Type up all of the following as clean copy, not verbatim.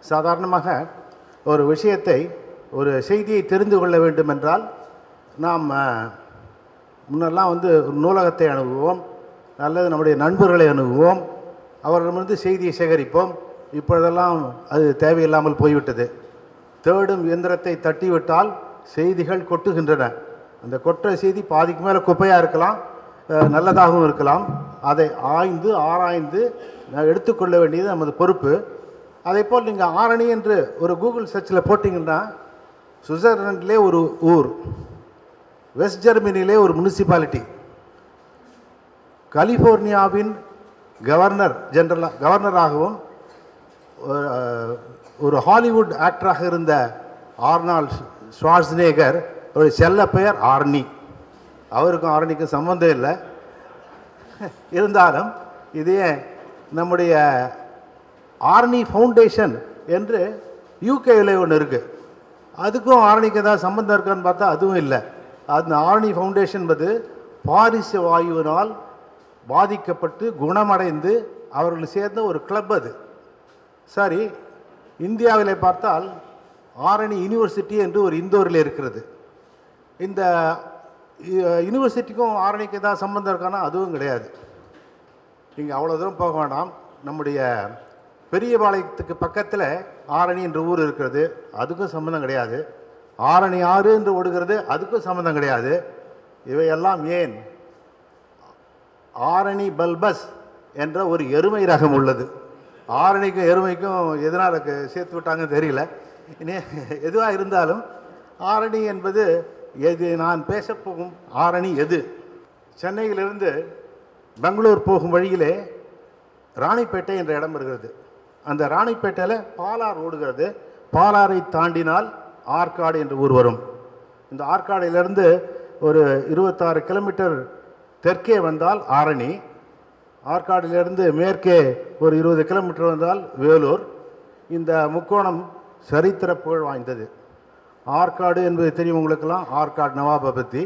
சாதாரணமாக ஒரு விஷயத்தை ஒரு செய்தியை தெரிந்து கொள்ள வேண்டும் என்றால் நாம் முன்னெல்லாம் ஒரு நூலகத்தை அணுகுவோம், அல்லது நம்முடைய நண்பர்களை அணுகுவோம், அவர்களிடமிருந்து செய்தியை சேகரிப்போம். இப்பொழுதெல்லாம் அது தேவையில்லாமல் போய்விட்டது. தேடும் இயந்திரத்தை தட்டிவிட்டால் செய்திகள் கொட்டுகின்றன. அந்த கொட்டுற செய்தி பாதிக்கு மேலே குப்பையாக இருக்கலாம், நல்லதாகவும் இருக்கலாம். அதை ஆராய்ந்து எடுத்துக்கொள்ள வேண்டியது நமது பொறுப்பு. அதே போல் நீங்கள் ஆரணி என்று ஒரு கூகுள் சர்ச்சில் போட்டிங்கன்னா சுவிட்சர்லாண்டிலே ஒரு ஊர், வெஸ்ட் ஜெர்மனியிலே ஒரு முனிசிபாலிட்டி, கலிஃபோர்னியாவின் கவர்னராகவும் ஒரு ஹாலிவுட் ஆக்டராக இருந்த ஆர்னால்ட் ஷ்வார்ஸ்நேகர் ஒரு செல்ல பெயர் ஆர்னி. அவருக்கும் ஆரணிக்கும் சம்பந்தம் இல்லை. இருந்தாலும் இதே நம்முடைய ஆர்னி ஃபவுண்டேஷன் என்று யூகேயில் ஒன்று இருக்குது. அதுக்கும் ஆரணிக்கு ஏதாவது சம்பந்தம் இருக்கான்னு பார்த்தா அதுவும் இல்லை. அந்த ஆர்னி ஃபவுண்டேஷன் என்பது பாரிசு வாயுவினால் பாதிக்கப்பட்டு குணமடைந்து அவர்கள் சேர்ந்த ஒரு கிளப். அது சரி. இந்தியாவில் பார்த்தால் ஆரணி யூனிவர்சிட்டி என்று ஒரு இந்தூரில் இருக்கிறது. இந்த யூனிவர்சிட்டிக்கும் ஆரணிக்கு ஏதாவது சம்பந்தம் இருக்கானா அதுவும் கிடையாது. நீங்கள் அவ்வளோ தூரம் போக வேண்டாம். நம்முடைய பெரியபாளையத்துக்கு பக்கத்தில் ஆரணி என்ற ஊர் இருக்கிறது, அதுக்கும் சம்பந்தம் கிடையாது. ஆரணி ஆறு என்று ஓடுகிறது, அதுக்கும் சம்பந்தம் கிடையாது. இவையெல்லாம் ஏன்? ஆரணி பல்பஸ் என்ற ஒரு எருமை ரகம் உள்ளது. ஆரணிக்கும் எருமைக்கும் எதனால் சேர்த்து விட்டாங்கன்னு தெரியல. எதுவாக இருந்தாலும் ஆரணி என்பது எது? நான் பேசப்போகும் ஆரணி எது? சென்னையிலிருந்து பெங்களூர் போகும் வழியிலே ராணிப்பேட்டை என்ற இடம் வருகிறது. அந்த ராணிப்பேட்டையில் பாலாறு ஓடுகிறது. பாலாறை தாண்டினால் ஆற்காடு என்ற ஊர் வரும். இந்த ஆற்காடிலிருந்து ஒரு 26 கிலோமீட்டர் தெற்கே வந்தால் ஆரணி. ஆற்காடிலிருந்து மேற்கே ஒரு 20 கிலோமீட்டர் வந்தால் வேலூர். இந்த முக்கோணம் சரித்திர புகழ் வாய்ந்தது. ஆற்காடு என்பது தெரியும் உங்களுக்கெல்லாம், ஆற்காடு நவாபை பற்றி.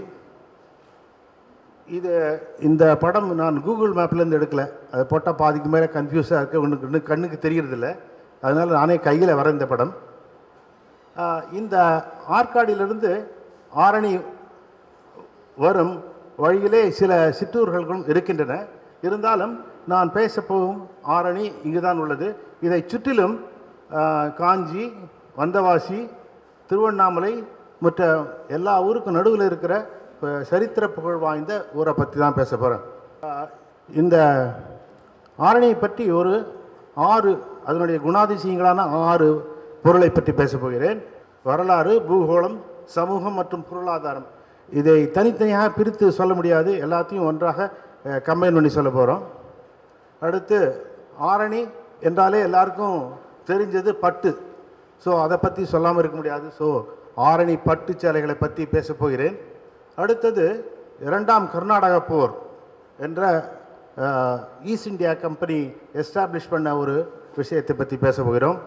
இந்த படம் நான் கூகுள் மேப்லேருந்து எடுக்கலை. அதை போட்டால் பாதிக்கு மேலே கன்ஃபியூஸாக இருக்குது, ஒன்று கண்ணுக்கு தெரியறதில்லை. அதனால் நானே கையில் வரைந்த படம். இந்த ஆற்காடிலிருந்து ஆரணி வரும் வழியிலே சில சிற்றூர்களும் இருக்கின்றன. இருந்தாலும் நான் பேசப்போகும் ஆரணி இங்கு தான் உள்ளது. இதை சுற்றிலும் காஞ்சி, வந்தவாசி, திருவண்ணாமலை மற்ற எல்லா ஊருக்கும் நடுவில் இருக்கிற சரித்திர புகழ் வாய்ந்த ஊரை பற்றி தான் பேச போகிறேன். இந்த ஆரணியை பற்றி ஒரு 6 அதனுடைய குணாதிசயங்களான 6 பொருளை பற்றி பேசப் போகிறேன். வரலாறு, பூகோளம், சமூகம் மற்றும் பொருளாதாரம். இதை தனித்தனியாக பிரித்து சொல்ல முடியாது, எல்லாத்தையும் ஒன்றாக கம்பைன் பண்ணி சொல்ல போகிறோம். அடுத்து ஆரணி என்றாலே எல்லாருக்கும் தெரிஞ்சது பட்டு. ஸோ அதை பற்றி சொல்லாமல் இருக்க முடியாது. ஸோ ஆரணி பட்டு சேலைகளை பற்றி பேசப் போகிறேன். அடுத்தது 2ஆம் கர்நாடக போர் என்ற ஈஸ்ட் இந்தியா கம்பெனி எஸ்டாப்ளிஷ் பண்ண ஒரு விஷயத்தை பற்றி பேச போகிறோம்.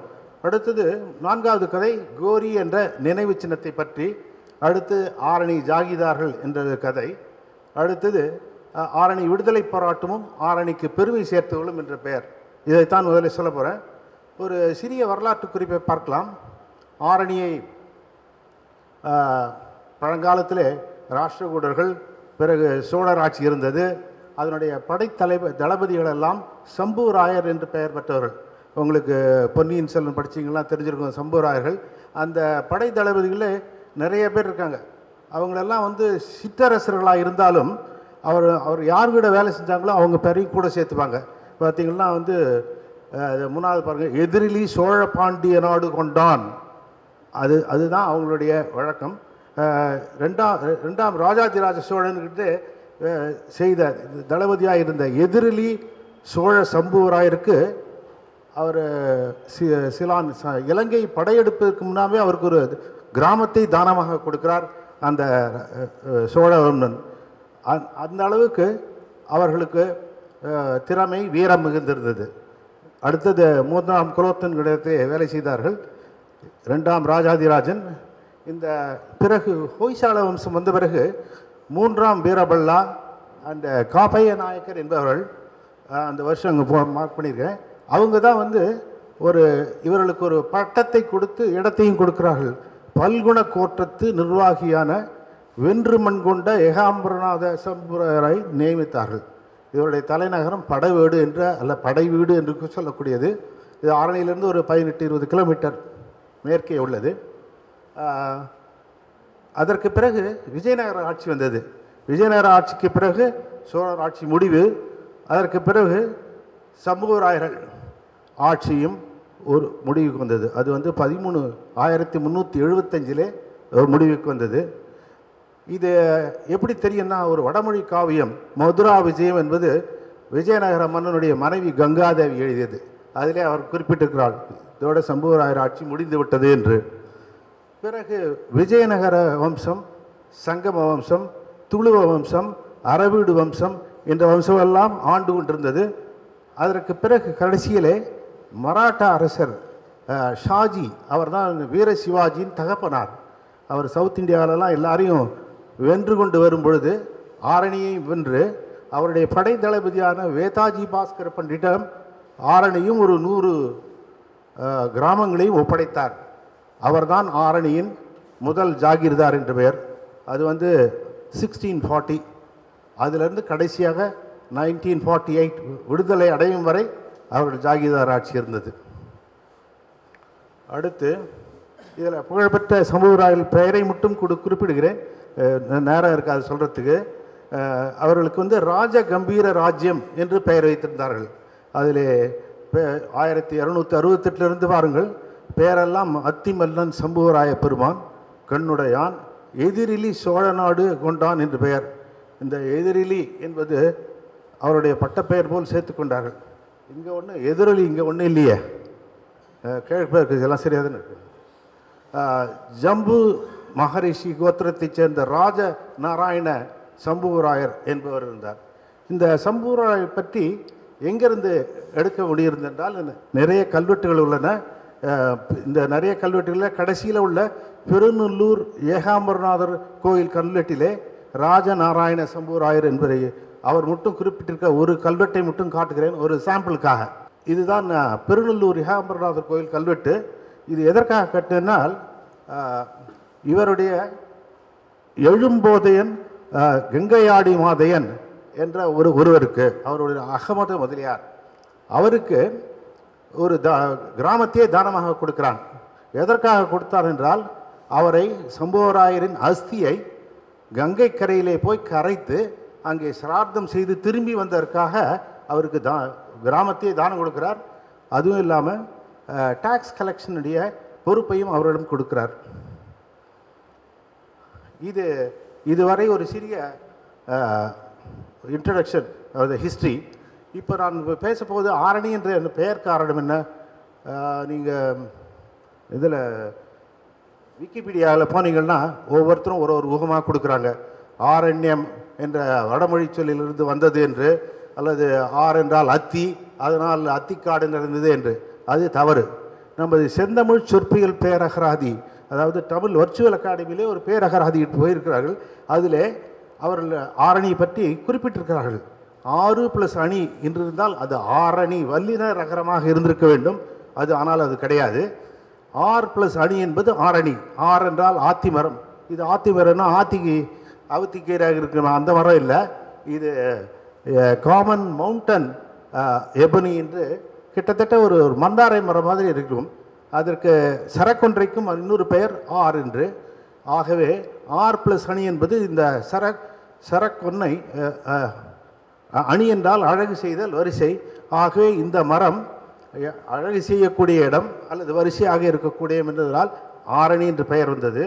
அடுத்தது 4வது கதை கோரி என்ற நினைவு சின்னத்தை பற்றி. அடுத்து ஆரணி ஜாகிதார்கள் என்ற கதை. அடுத்தது ஆரணி விடுதலை போராட்டமும் ஆரணிக்கு பெருமை சேர்த்துகளும் என்ற பெயர். இதைத்தான் முதலில் சொல்ல போகிறேன். ஒரு சிறிய வரலாற்று குறிப்பை பார்க்கலாம். ஆரணியை பழங்காலத்திலே ராஷ்டிரகூடர்கள், பிறகு சோழர் ஆட்சி இருந்தது. அதனுடைய தளபதிகளெல்லாம் சம்புராயர் என்று பெயர் பெற்றவர்கள். உங்களுக்கு பொன்னியின் செல்வன் படித்தீங்கன்னா தெரிஞ்சிருக்கும் சம்புராயர்கள். அந்த படை தளபதிகளே நிறைய பேர் இருக்காங்க. அவங்களெல்லாம் சிற்றரசர்களாக இருந்தாலும் அவர் யார் கூட வேலை செஞ்சாங்களோ அவங்க பேரையும் கூட சேர்த்துப்பாங்க. பார்த்திங்கன்னா 3வது பாருங்கள், எதிரிலி சோழ பாண்டிய நாடு கொண்டான். அதுதான் அவங்களுடைய வழக்கம். 2ஆம் ராஜாதிராஜ சோழன்கிட்ட செய்த தளபதியாக இருந்த எதிரிலி சோழ சம்புவராயருக்கு அவர் இலங்கை படையெடுப்பதற்கு முன்னாமே அவருக்கு ஒரு கிராமத்தை தானமாக கொடுக்கிறார் அந்த சோழவர்மன். அந்த அளவுக்கு அவர்களுக்கு திறமை, வீரம் மிகுந்திருந்தது. அடுத்தது 3ஆம் குலோத்துங்கன் இடத்தை வேலை செய்தார்கள் 2ஆம் ராஜாதிராஜன். இந்த பிறகு ஹொய்சால வம்சம் வந்த பிறகு 3ஆம் வீரபல்லா அந்த காப்பைய நாயக்கர் என்பவர்கள், அந்த வருஷம் அங்கே மார்க் பண்ணியிருக்கேன். அவங்க தான் இவர்களுக்கு ஒரு பட்டத்தை கொடுத்து இடத்தையும் கொடுக்கிறார்கள். பல்குண கோட்டத்து நிர்வாகியான வென்று மண் கொண்ட ஏகாம்பரநாத சம்புராயரை நியமித்தார்கள். இவருடைய தலைநகரம் படைவேடு படைவீடு என்று சொல்லக்கூடியது. இது ஆரணியிலிருந்து ஒரு 18-20 கிலோமீட்டர் மேற்கே உள்ளது. அதற்கு பிறகு விஜயநகர ஆட்சி வந்தது. விஜயநகர ஆட்சிக்கு பிறகு சோழர் ஆட்சி முடிவு. அதற்கு பிறகு சம்புவராயர்கள் ஆட்சியும் ஒரு முடிவுக்கு வந்தது. அது 1375 முடிவுக்கு வந்தது. இது எப்படி தெரியும்னா, ஒரு வடமொழி காவியம் மதுரா விஜயம் என்பது விஜயநகர மன்னனுடைய மனைவி கங்காதேவி எழுதியது. அதிலே அவர் குறிப்பிட்டிருக்கிறார், இதோட சம்புவராயர் ஆட்சி முடிந்து விட்டது என்று. பிறகு விஜயநகர வம்சம், சங்கம வம்சம், துளுவ வம்சம், அரவீடு வம்சம் என்ற வம்சம் எல்லாம் ஆண்டு கொண்டிருந்தது. அதற்கு பிறகு கடைசியிலே மராட்டா அரசர் ஷாஜி, அவர் தான் வீர சிவாஜியின் தகப்பனார். அவர் சவுத் இந்தியாவிலலாம் எல்லாரையும் வென்று கொண்டு வரும் பொழுது ஆரணியை வென்று அவருடைய படை தளபதியான வேதாஜி பாஸ்கர பண்டிடம் ஆரணியும் ஒரு 100 கிராமங்களையும் ஒப்படைத்தார். அவர்தான் ஆரணியின் முதல் ஜாகிர்தார் என்று பெயர். அது 1640. அதிலிருந்து கடைசியாக 1948 விடுதலை அடையும் வரை அவருடைய ஜாகிர்தார் ஆட்சி இருந்தது. அடுத்து இதில் புகழ்பெற்ற சம்புவராயர்கள் பெயரை மட்டும் குறிப்பிடுகிறேன், நேரம் இருக்காது சொல்கிறதுக்கு. அவர்களுக்கு ராஜ கம்பீர ராஜ்யம் என்று பெயர் வைத்திருந்தார்கள். அதில் 1268 பாருங்கள், பெயரெல்லாம் அத்திமல்லன் சம்புவராய பெருமான், கண்ணுடையான், எதிரிலி சோழநாடு கொண்டான் என்று பெயர். இந்த எதிரிலி என்பது அவருடைய பட்டப்பெயர் போல் சேர்த்து கொண்டார்கள். இங்கே ஒன்று எதிரொலி, இங்கே ஒன்றும் இல்லையே, கிழக்கு இதெல்லாம் சரியாதுன்னு இருக்கு. ஜம்பு மகரிஷி கோத்திரத்தைச் சேர்ந்த ராஜ நாராயண சம்புவராயர் என்பவர் இருந்தார். இந்த சம்புவராயர் பற்றி எங்கிருந்து எடுக்க முடியிருந்தென்றால், நிறைய கல்வெட்டுகள் உள்ளன. இந்த நிறைய கல்வெட்டுகளில் கடைசியில் உள்ள பெருநல்லூர் ஏகாம்பரநாதர் கோயில் கல்வெட்டிலே ராஜநாராயண சம்புவராயர் என்பதை அவர் மட்டும் குறிப்பிட்டிருக்க ஒரு கல்வெட்டை மட்டும் காட்டுகிறேன், ஒரு சாம்பிளுக்காக. இதுதான் பெருநல்லூர் ஏகாம்பரநாதர் கோயில் கல்வெட்டு. இது எதற்காக கட்டினால், இவருடைய எழும்போதையன் கங்கையாடி மாதையன் என்ற ஒருவருக்கு, அவருடைய அகமது முதலியார், அவருக்கு ஒரு கிராமத்தையே தானமாக கொடுக்கிறான். எதற்காக கொடுத்தார் என்றால், அவரை சம்புவராயரின் அஸ்தியை கங்கை கரையிலே போய் கரைத்து அங்கே சிரார்த்தம் செய்து திரும்பி வந்ததற்காக அவருக்கு கிராமத்தையே தானம் கொடுக்கிறார். அதுவும் இல்லாமல் டாக்ஸ் கலெக்ஷனுடைய பொறுப்பையும் அவரிடம் கொடுக்கிறார். இதுவரை ஒரு சிறிய இன்ட்ரடக்ஷன் ஆஃப் த ஹிஸ்ட்ரி. இப்போ நான் பேசப்போது ஆரணி என்ற அந்த பெயர் காரணம் என்ன, நீங்கள் இதில் விக்கிபீடியாவில் போனீங்கன்னா ஒவ்வொருத்தரும் ஒரு ஊகமாக கொடுக்குறாங்க. ஆரண்யம் என்ற வடமொழி சொல்லிலிருந்து வந்தது என்று, அல்லது ஆர் என்றால் அத்தி, அதனால் அத்திக்காடு நிறைந்தது என்று. அது தவறு. நமது செந்தமிழ் சொற்பியல் பேரகராதி, அதாவது தமிழ் வர்ச்சுவல் அகாடமியிலே ஒரு பேரகராதி போயிருக்கிறார்கள். அதில் அவர்கள் ஆரணி பற்றி குறிப்பிட்டிருக்கிறார்கள். 6 + அணி என்று இருந்தால் அது ஆரணி வல்லின ரகரமாக இருந்திருக்க வேண்டும். ஆனால் அது கிடையாது. 6 + அணி என்பது ஆரணி. ஆர் என்றால் ஆத்தி மரம். இது ஆத்தி மரம்னா ஆத்திக்கு அவுத்திக்கீராக இருக்கணும், அந்த மரம் இல்லை. இது காமன் மவுண்டன் எபனி என்று கிட்டத்தட்ட ஒரு மந்தாரை மரம் மாதிரி இருக்கும். அதற்கு சரக்கொன்றைக்கும் இன்னொரு பெயர் ஆர் என்று. ஆகவே 6 + அணி என்பது இந்த சரக்கொன்னை, அணி என்றால் அழகு செய்தல், வரிசை. ஆகவே இந்த மரம் அழகு செய்யக்கூடிய இடம் அல்லது வரிசையாக இருக்கக்கூடிய என்பதால் ஆரணி என்று பெயர் வந்தது.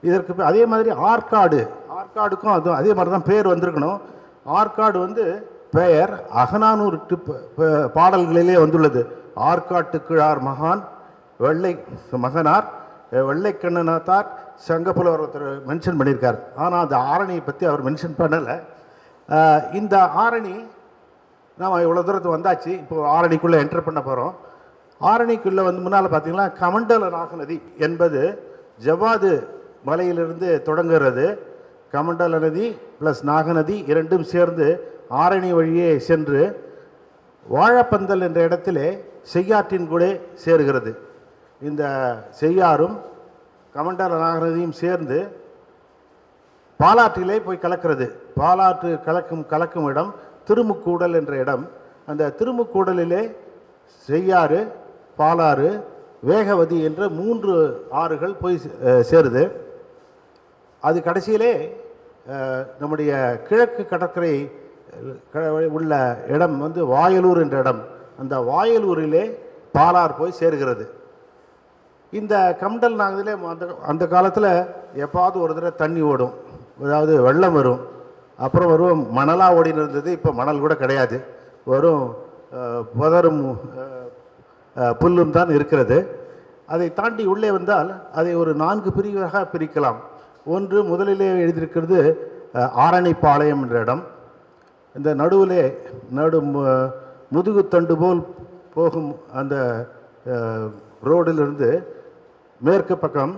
இதற்கு அதே மாதிரி ஆற்காடுக்கும் அதே மாதிரி தான் பெயர் வந்திருக்கணும். ஆற்காடு பெயர் அகநானூறு பாடல்களிலே வந்துள்ளது. ஆற்காட்டு கிழார் மகான் வெள்ளை மகனார் வெள்ளைக்கண்ணனாத்தார் சங்கப்புலவர் ஒருத்தர் மென்ஷன் பண்ணியிருக்கார். ஆனால் அந்த ஆரணியை பற்றி அவர் மென்ஷன் பண்ணலை. இந்த ஆரணி நாம் இவ்வளோ தூரத்து வந்தாச்சு. இப்போது ஆரணிக்குள்ளே என்டர் பண்ண போகிறோம். ஆரணிக்குள்ளே முன்னால் பார்த்திங்கன்னா கமண்டல நாகநதி என்பது ஜவ்வாது மலையிலிருந்து தொடங்குகிறது. கமண்டல நதி ப்ளஸ் நாகநதி இரண்டும் சேர்ந்து ஆரணி வழியே சென்று வாழப்பந்தல் என்ற இடத்திலே செய்யாற்றின் கூட சேருகிறது. இந்த செய்யாறும் கமண்டல நாகநதியும் சேர்ந்து பாலாற்றிலே போய் கலக்கிறது. பாலாற்று கலக்கும் இடம் திருமுக்கூடல் என்ற இடம். அந்த திருமுக்கூடலிலே செய்யாறு, பாலாறு, வேகவதி என்ற 3 ஆறுகள் போய் சேருது. அது கடைசியிலே நம்முடைய கிழக்கு கடற்கரை உள்ள இடம் வந்து வாயலூர் என்ற இடம். அந்த வாயலூரிலே பாலார் போய் சேருகிறது. இந்த கமண்டல் நாகதிலே அந்த காலத்தில் எப்பாவது ஒரு தடவை தண்ணி ஓடும், அதாவது வெள்ளம் வரும். அப்புறம் வரும் மணலாக ஓடின்னு இருந்தது. இப்போ மணல் கூட கிடையாது, வரும் புதரும் புல்லும் தான் இருக்கிறது. அதை தாண்டி உள்ளே வந்தால் அதை ஒரு 4 பிரிவாக பிரிக்கலாம். ஒன்று முதலிலே எழுதியிருக்கிறது ஆரணிப்பாளையம் என்ற இடம். இந்த நடுவிலே முதுகுத்தண்டு போல் போகும் அந்த ரோடிலிருந்து மேற்கு பக்கம்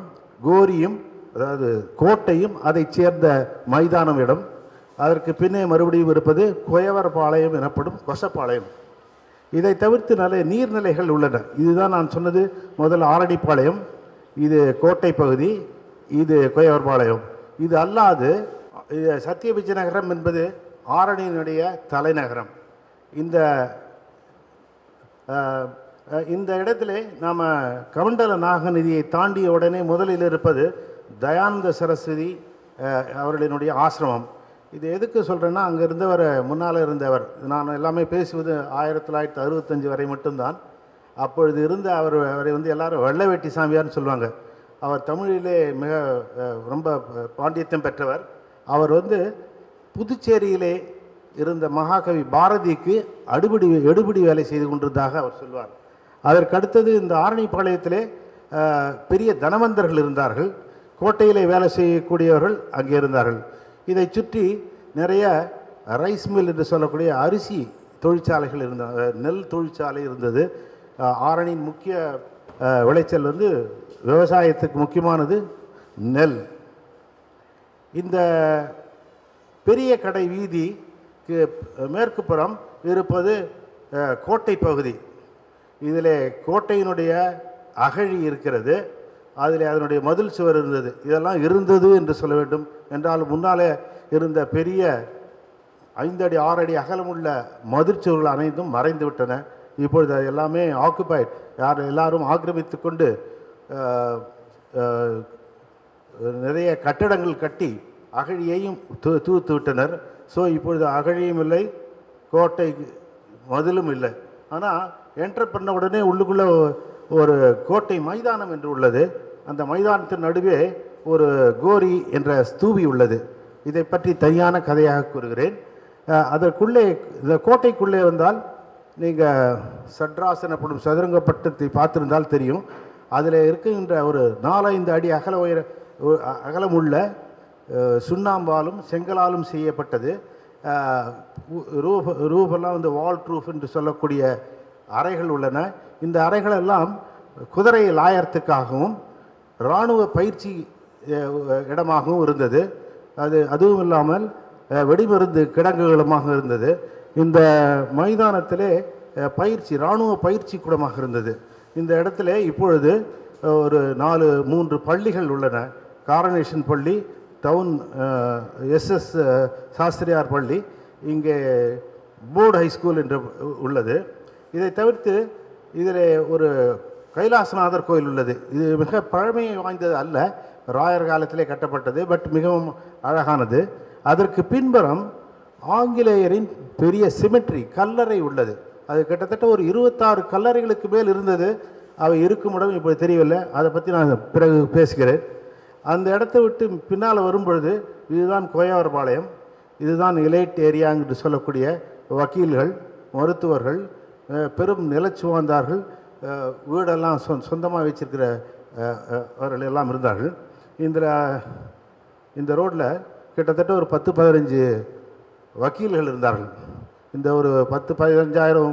கோரியும், அதாவது கோட்டையும் அதை சேர்ந்த மைதானம் இடம். அதற்கு பின்னே மறுபடியும் இருப்பது குயவர்பாளையம் எனப்படும் கொசப்பாளையம். இதை தவிர்த்து நிறைய நீர்நிலைகள் உள்ளன. இதுதான் நான் சொன்னது முதல் ஆரணிப்பாளையம், இது கோட்டை பகுதி, இது குயவர்பாளையம். இது அல்லாது சத்தியபிஜ நகரம் என்பது ஆரணியினுடைய தலைநகரம். இந்த இடத்துல நாம் கமண்டல நாகநதியை தாண்டிய உடனே முதலில் இருப்பது தயானந்த சரஸ்வதி அவர்களினுடைய ஆசிரமம். இது எதுக்கு சொல்கிறேன்னா, அங்கே இருந்தவர், முன்னால் இருந்தவர், நான் எல்லாமே பேசுவது 1965 வரை மட்டும்தான். அப்பொழுது இருந்த அவரை வந்து எல்லாரும் வெள்ளை வேட்டி சாமியார்னு சொல்லுவாங்க. அவர் தமிழிலே மிக ரொம்ப பாண்டியத்தம் பெற்றவர். அவர் வந்து புதுச்சேரியிலே இருந்த மகாகவி பாரதிக்கு எடுபிடி வேலை செய்து கொண்டிருந்ததாக அவர் சொல்வார். அதற்கடுத்தது இந்த ஆரணிப்பாளையத்திலே பெரிய தனவந்தர்கள் இருந்தார்கள். கோட்டையிலே வேலை செய்யக்கூடியவர்கள் அங்கே இருந்தார்கள். இதை சுற்றி நிறைய ரைஸ் மில் என்று சொல்லக்கூடிய அரிசி தொழிற்சாலைகள் இருந்தது, நெல் தொழிற்சாலை இருந்தது. ஆரணியின் முக்கிய விளைச்சல் வந்து விவசாயத்துக்கு முக்கியமானது நெல். இந்த பெரிய கடை வீதிக்கு மேற்கு புறம் இருப்பது கோட்டை பகுதி. இதில் கோட்டையினுடைய அகழி இருக்கிறது, அதில் அதனுடைய மதில் சுவர் இருந்தது. இதெல்லாம் இருந்தது என்று சொல்ல வேண்டும். என்றால் முன்னாலே இருந்த பெரிய 5 அடி 6 அடி அகலமுள்ள மதிர்ச்சுவர்கள் அனைத்தும் மறைந்து விட்டன. இப்பொழுது அது எல்லாமே ஆக்குபைட், எல்லாரும் ஆக்கிரமித்து கொண்டு நிறைய கட்டடங்கள் கட்டி அகழியையும் தூத்து விட்டனர். ஸோ இப்பொழுது அகழியும் இல்லை, கோட்டை மதிலும் இல்லை. ஆனால் என்டர் பண்ண உடனே உள்ளுக்குள்ளே ஒரு கோட்டை மைதானம் என்று உள்ளது. அந்த மைதானத்தின் நடுவே ஒரு கோரி என்ற ஸ்தூபி உள்ளது. இதை பற்றி தனியான கதையாக கூறுகிறேன். அதற்குள்ளே, இந்த கோட்டைக்குள்ளே வந்தால் நீங்கள் சட்ராஸ் எனப்படும் சதுரங்கப்பட்டத்தை பார்த்துருந்தால் தெரியும். அதில் இருக்கின்ற ஒரு 4-5 அடி அகலமுள்ள சுண்ணாம்பாலும் செங்கலாலும் செய்யப்பட்டது. ரூஃபெல்லாம் வந்து வால் ரூஃப் என்று சொல்லக்கூடிய அறைகள் உள்ளன. இந்த அறைகளெல்லாம் குதிரை லாயறத்துக்காகவும் இராணுவ பயிற்சி இடமாகவும் இருந்தது. அதுவும் இல்லாமல் வெடிமருந்து கிடங்குகளுமாக இருந்தது. இந்த மைதானத்திலே இராணுவ பயிற்சி கூடமாக இருந்தது. இந்த இடத்துல இப்பொழுது ஒரு 3 பள்ளிகள் உள்ளன. காரனேஷன் பள்ளி, டவுன் SS சாஸ்திரியார் பள்ளி, இங்கே போர்டு ஹைஸ்கூல் என்று உள்ளது. இதை தவிர்த்து இதில் ஒரு கைலாசநாதர் கோயில் உள்ளது. இது மிக பழமை வாய்ந்தது அல்ல, ராயர் காலத்திலே கட்டப்பட்டது, பட் மிகவும் அழகானது. அதற்கு பின்புறம் ஆங்கிலேயரின் பெரிய சிமெட்ரி கல்லறை உள்ளது. அது கிட்டத்தட்ட ஒரு 26 கல்லறைகளுக்கு மேல் இருந்தது. அவை இருக்கும் இடம் இப்போ தெரியவில்லை, அதை பற்றி நான் பிறகு பேசுகிறேன். அந்த இடத்த விட்டு பின்னால் வரும்பொழுது இதுதான் குயவர்பாளையம், இதுதான் எலைட் ஏரியா என்று சொல்லக்கூடிய வக்கீல்கள், மருத்துவர்கள், பெரும் நிலச்சுவாந்தார்கள், வீடெல்லாம் சொந்தமாக வச்சிருக்கிற அவர்கள் எல்லாம் இருந்தார்கள். இந்த ரோட்டில் கிட்டத்தட்ட ஒரு 10-15 வக்கீல்கள் இருந்தார்கள். இந்த ஒரு 10-15,000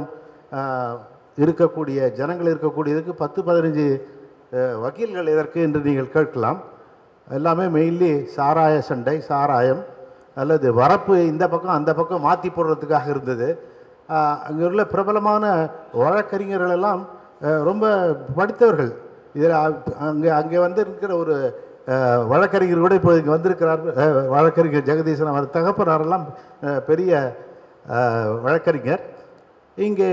இருக்கக்கூடிய ஜனங்கள் இருக்கக்கூடியதுக்கு 10-15 வக்கீல்கள் எதற்கு என்று நீங்கள் கேட்கலாம். எல்லாமே மெயின்லி சாராய சண்டை, சாராயம் அல்லது வரப்பு இந்த பக்கம் அந்த பக்கம் மாற்றி போடுறதுக்காக இருந்தது. அங்கே உள்ள பிரபலமான வழக்கறிஞர்கள் எல்லாம் ரொம்ப படித்தவர்கள். இதில் அங்கே வந்து இருக்கிற ஒரு வழக்கறிஞர் கூட இப்போ இங்கே வந்திருக்கிறார். வழக்கறிஞர் ஜெகதீசன், அவர் தகப்பனாரெல்லாம் பெரிய வழக்கறிஞர். இங்கே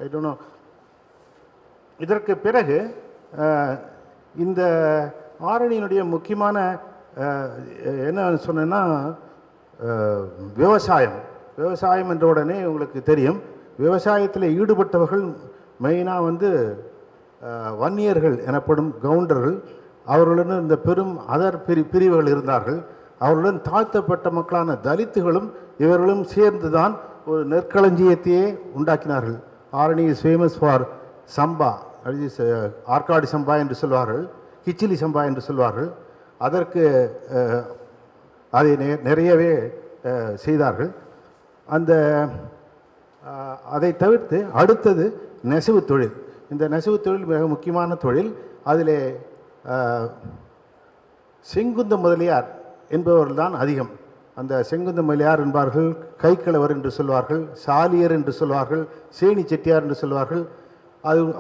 ஐ டோன்ட் நோ, இதற்கு பிறகு இந்த ஆரணியினுடைய முக்கியமான என்ன சொன்னேன்னா விவசாயம் என்ற உடனே உங்களுக்கு தெரியும், விவசாயத்தில் ஈடுபட்டவர்கள் மெயினாக வந்து வன்னியர்கள் எனப்படும் கவுண்டர்கள். அவர்களுடன் இந்த பெரும் அதர் பிரிவுகள் இருந்தார்கள். அவர்களுடன் தாழ்த்தப்பட்ட மக்களான தலித்துகளும் இவர்களும் சேர்ந்து தான் ஒரு நெற்களஞ்சியத்தையே உண்டாக்கினார்கள். ஆரணி இஸ் ஃபேமஸ் ஃபார் சம்பா, ஆற்காடு சம்பா என்று சொல்வார்கள், கிச்சிலி சம்பா என்று சொல்வார்கள். அதற்கு அதை நிறையவே செய்தார்கள். அதை தவிர்த்து அடுத்தது நெசவு தொழில். இந்த நெசவு தொழில் மிக முக்கியமான தொழில். அதிலே செங்குந்த முதலியார் என்பவர்கள் தான் அதிகம். அந்த செங்குந்த முதலியார் என்பார்கள், கைக்கிழவர் என்று சொல்வார்கள், சாலியர் என்று சொல்வார்கள், சேனி செட்டியார் என்று சொல்வார்கள்.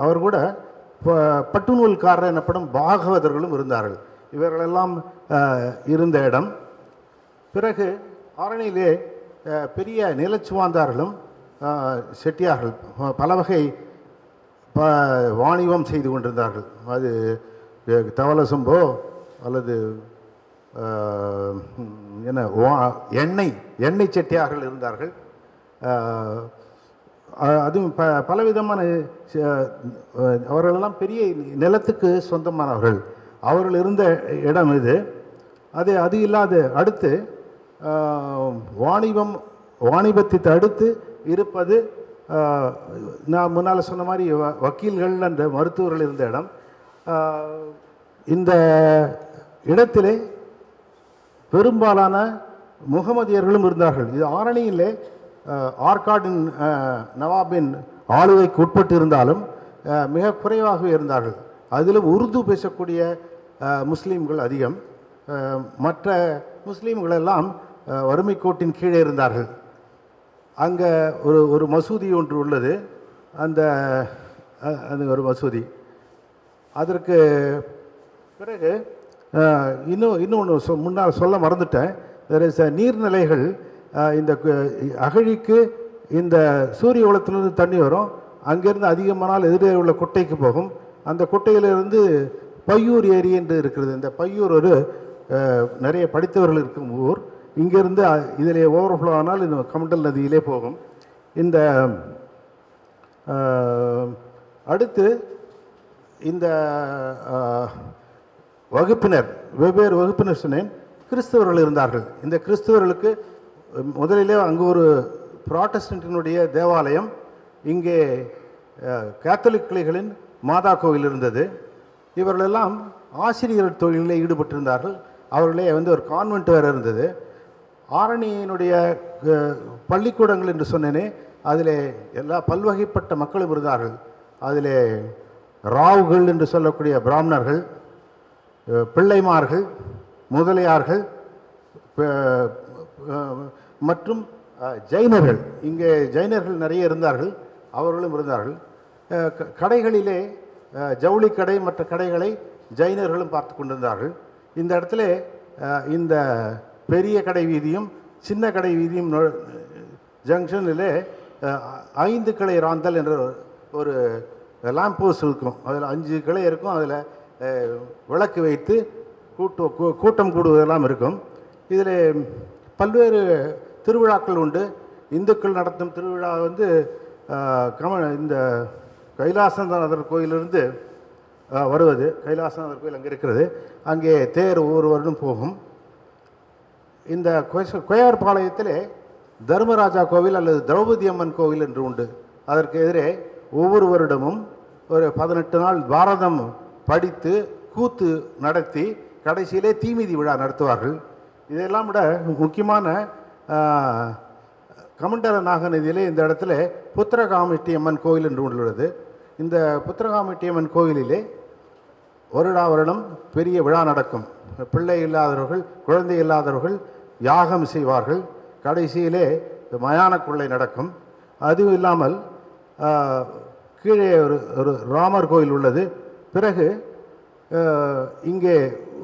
அவர் கூட பட்டுநூல்காரர் எனப்படும் பாகவதர்களும் இருந்தார்கள். இவர்களெல்லாம் இருந்த இடம். பிறகு ஆரணியிலே பெரிய நிலச்சுவாந்தார்களும் செட்டியார்கள் பல வகை வாணிபம் செய்து கொண்டிருந்தார்கள். அது தவளசம்போ அல்லது என்ன எண்ணெய் செட்டியார்கள் இருந்தார்கள். அதுவும் பலவிதமான அவர்களெல்லாம் பெரிய நிலத்துக்கு சொந்தமானவர்கள். அவர்கள் இருந்த இடம் இது. அது இல்லாத அடுத்து வாணிபத்தை அடுத்து இருப்பது நான் முன்னால் சொன்ன மாதிரி வக்கீல்கள் என்ற மருத்துவர்கள் இருந்த இடம். இந்த இடத்திலே பெரும்பாலான முகமதியர்களும் இருந்தார்கள். இது ஆரணியிலே ஆற்காடின் நவாபின் ஆளுகைக்கு உட்பட்டு இருந்தாலும் மிக குறைவாகவே இருந்தார்கள். அதிலும் உருது பேசக்கூடிய முஸ்லீம்கள் அதிகம். மற்ற முஸ்லீம்களெல்லாம் வறுமை கோட்டின் கீழே இருந்தார்கள். அங்கே ஒரு மசூதி ஒன்று உள்ளது. அது ஒரு மசூதி. அதற்கு பிறகு இன்னொன்று முன்னால் சொல்ல மறந்துட்டேன். நீர்நிலைகள், இந்த அகழிக்கு இந்த சூரிய குலத்திலிருந்து தண்ணி வரும். அங்கேருந்து அதிகமானால் எதிரே உள்ள குட்டைக்கு போகும். அந்த குட்டையிலிருந்து பையூர் ஏரி என்று இருக்கிறது. இந்த பையூர் ஒரு நிறைய படித்தவர்கள் இருக்கும் ஊர். இங்கேருந்து இதிலே ஓவர்ஃப்ளோ ஆனால் இந்த கமண்டல் நதியிலே போகும். இந்த அடுத்து இந்த வகுப்பினர், வெவ்வேறு வகுப்பினர் சொன்னேன், கிறிஸ்தவர்கள் இருந்தார்கள். இந்த கிறிஸ்தவர்களுக்கு முதலிலே அங்கு ஒரு புராட்டஸ்டன்டினுடைய தேவாலயம், இங்கே கேத்தலிக் கிளைகளின் மாதா கோவில் இருந்தது. இவர்களெல்லாம் ஆசிரியர் தொழிலில் ஈடுபட்டிருந்தார்கள். அவர்களே ஒரு கான்வென்ட் வேறு இருந்தது. ஆரணியினுடைய பள்ளிக்கூடங்கள் என்று சொன்னேனே, அதில் எல்லா பல்வகைப்பட்ட மக்களும் இருந்தார்கள். அதில் ராவுகள் என்று சொல்லக்கூடிய பிராமணர்கள், பிள்ளைமார்கள், முதலியார்கள் மற்றும் ஜைனர்கள். இங்கே ஜைனர்கள் நிறைய இருந்தார்கள், அவர்களும் இருந்தார்கள். கடைகளிலே ஜவுளி கடை மற்ற கடைகளை ஜைனர்களும் பார்த்து கொண்டிருந்தார்கள். இந்த இடத்துல இந்த பெரிய கடை வீதியும் சின்ன கடை வீதியும் ஜங்ஷனில் 5 கிளை ராந்தல் என்ற ஒரு லேம்ப் போஸ்ட் இருக்கும். அதில் 5 கிளை இருக்கும். அதில் விளக்கு வைத்து கூட்டம் கூடுவதெல்லாம் இருக்கும். இதில் பல்வேறு திருவிழாக்கள் உண்டு. இந்துக்கள் நடத்தும் திருவிழா இந்த கைலாசநாதர் கோயிலிருந்து வருவது. கைலாசநாதர் கோயில் அங்கே இருக்கிறது. அங்கே தேர் ஒவ்வொரு வருடம் போகும். இந்த கொய்யார்பாளையத்திலே தர்மராஜா கோவில் அல்லது திரௌபதி அம்மன் கோவில் என்று உண்டு. அதற்கு எதிரே ஒவ்வொரு வருடமும் ஒரு 18 நாள் பாரதம் படித்து கூத்து நடத்தி கடைசியிலே தீமிதி விழா நடத்துவார்கள். இதெல்லாம் விட முக்கியமான கமண்டல நாகநதியிலே இந்த இடத்துல புத்திரகாமெட்டி அம்மன் கோவில் என்று உள்ளது. இந்த புத்திரகாமெட்டி அம்மன் கோவிலிலே வருடம் பெரிய விழா நடக்கும். பிள்ளை இல்லாதவர்கள், குழந்தை இல்லாதவர்கள் யாகம் செய்வார்கள். கடைசியிலே மயான கொள்ளை நடக்கும். அதுவும் இல்லாமல் கீழே ஒரு ஒரு ராமர் கோயில் உள்ளது. பிறகு இங்கே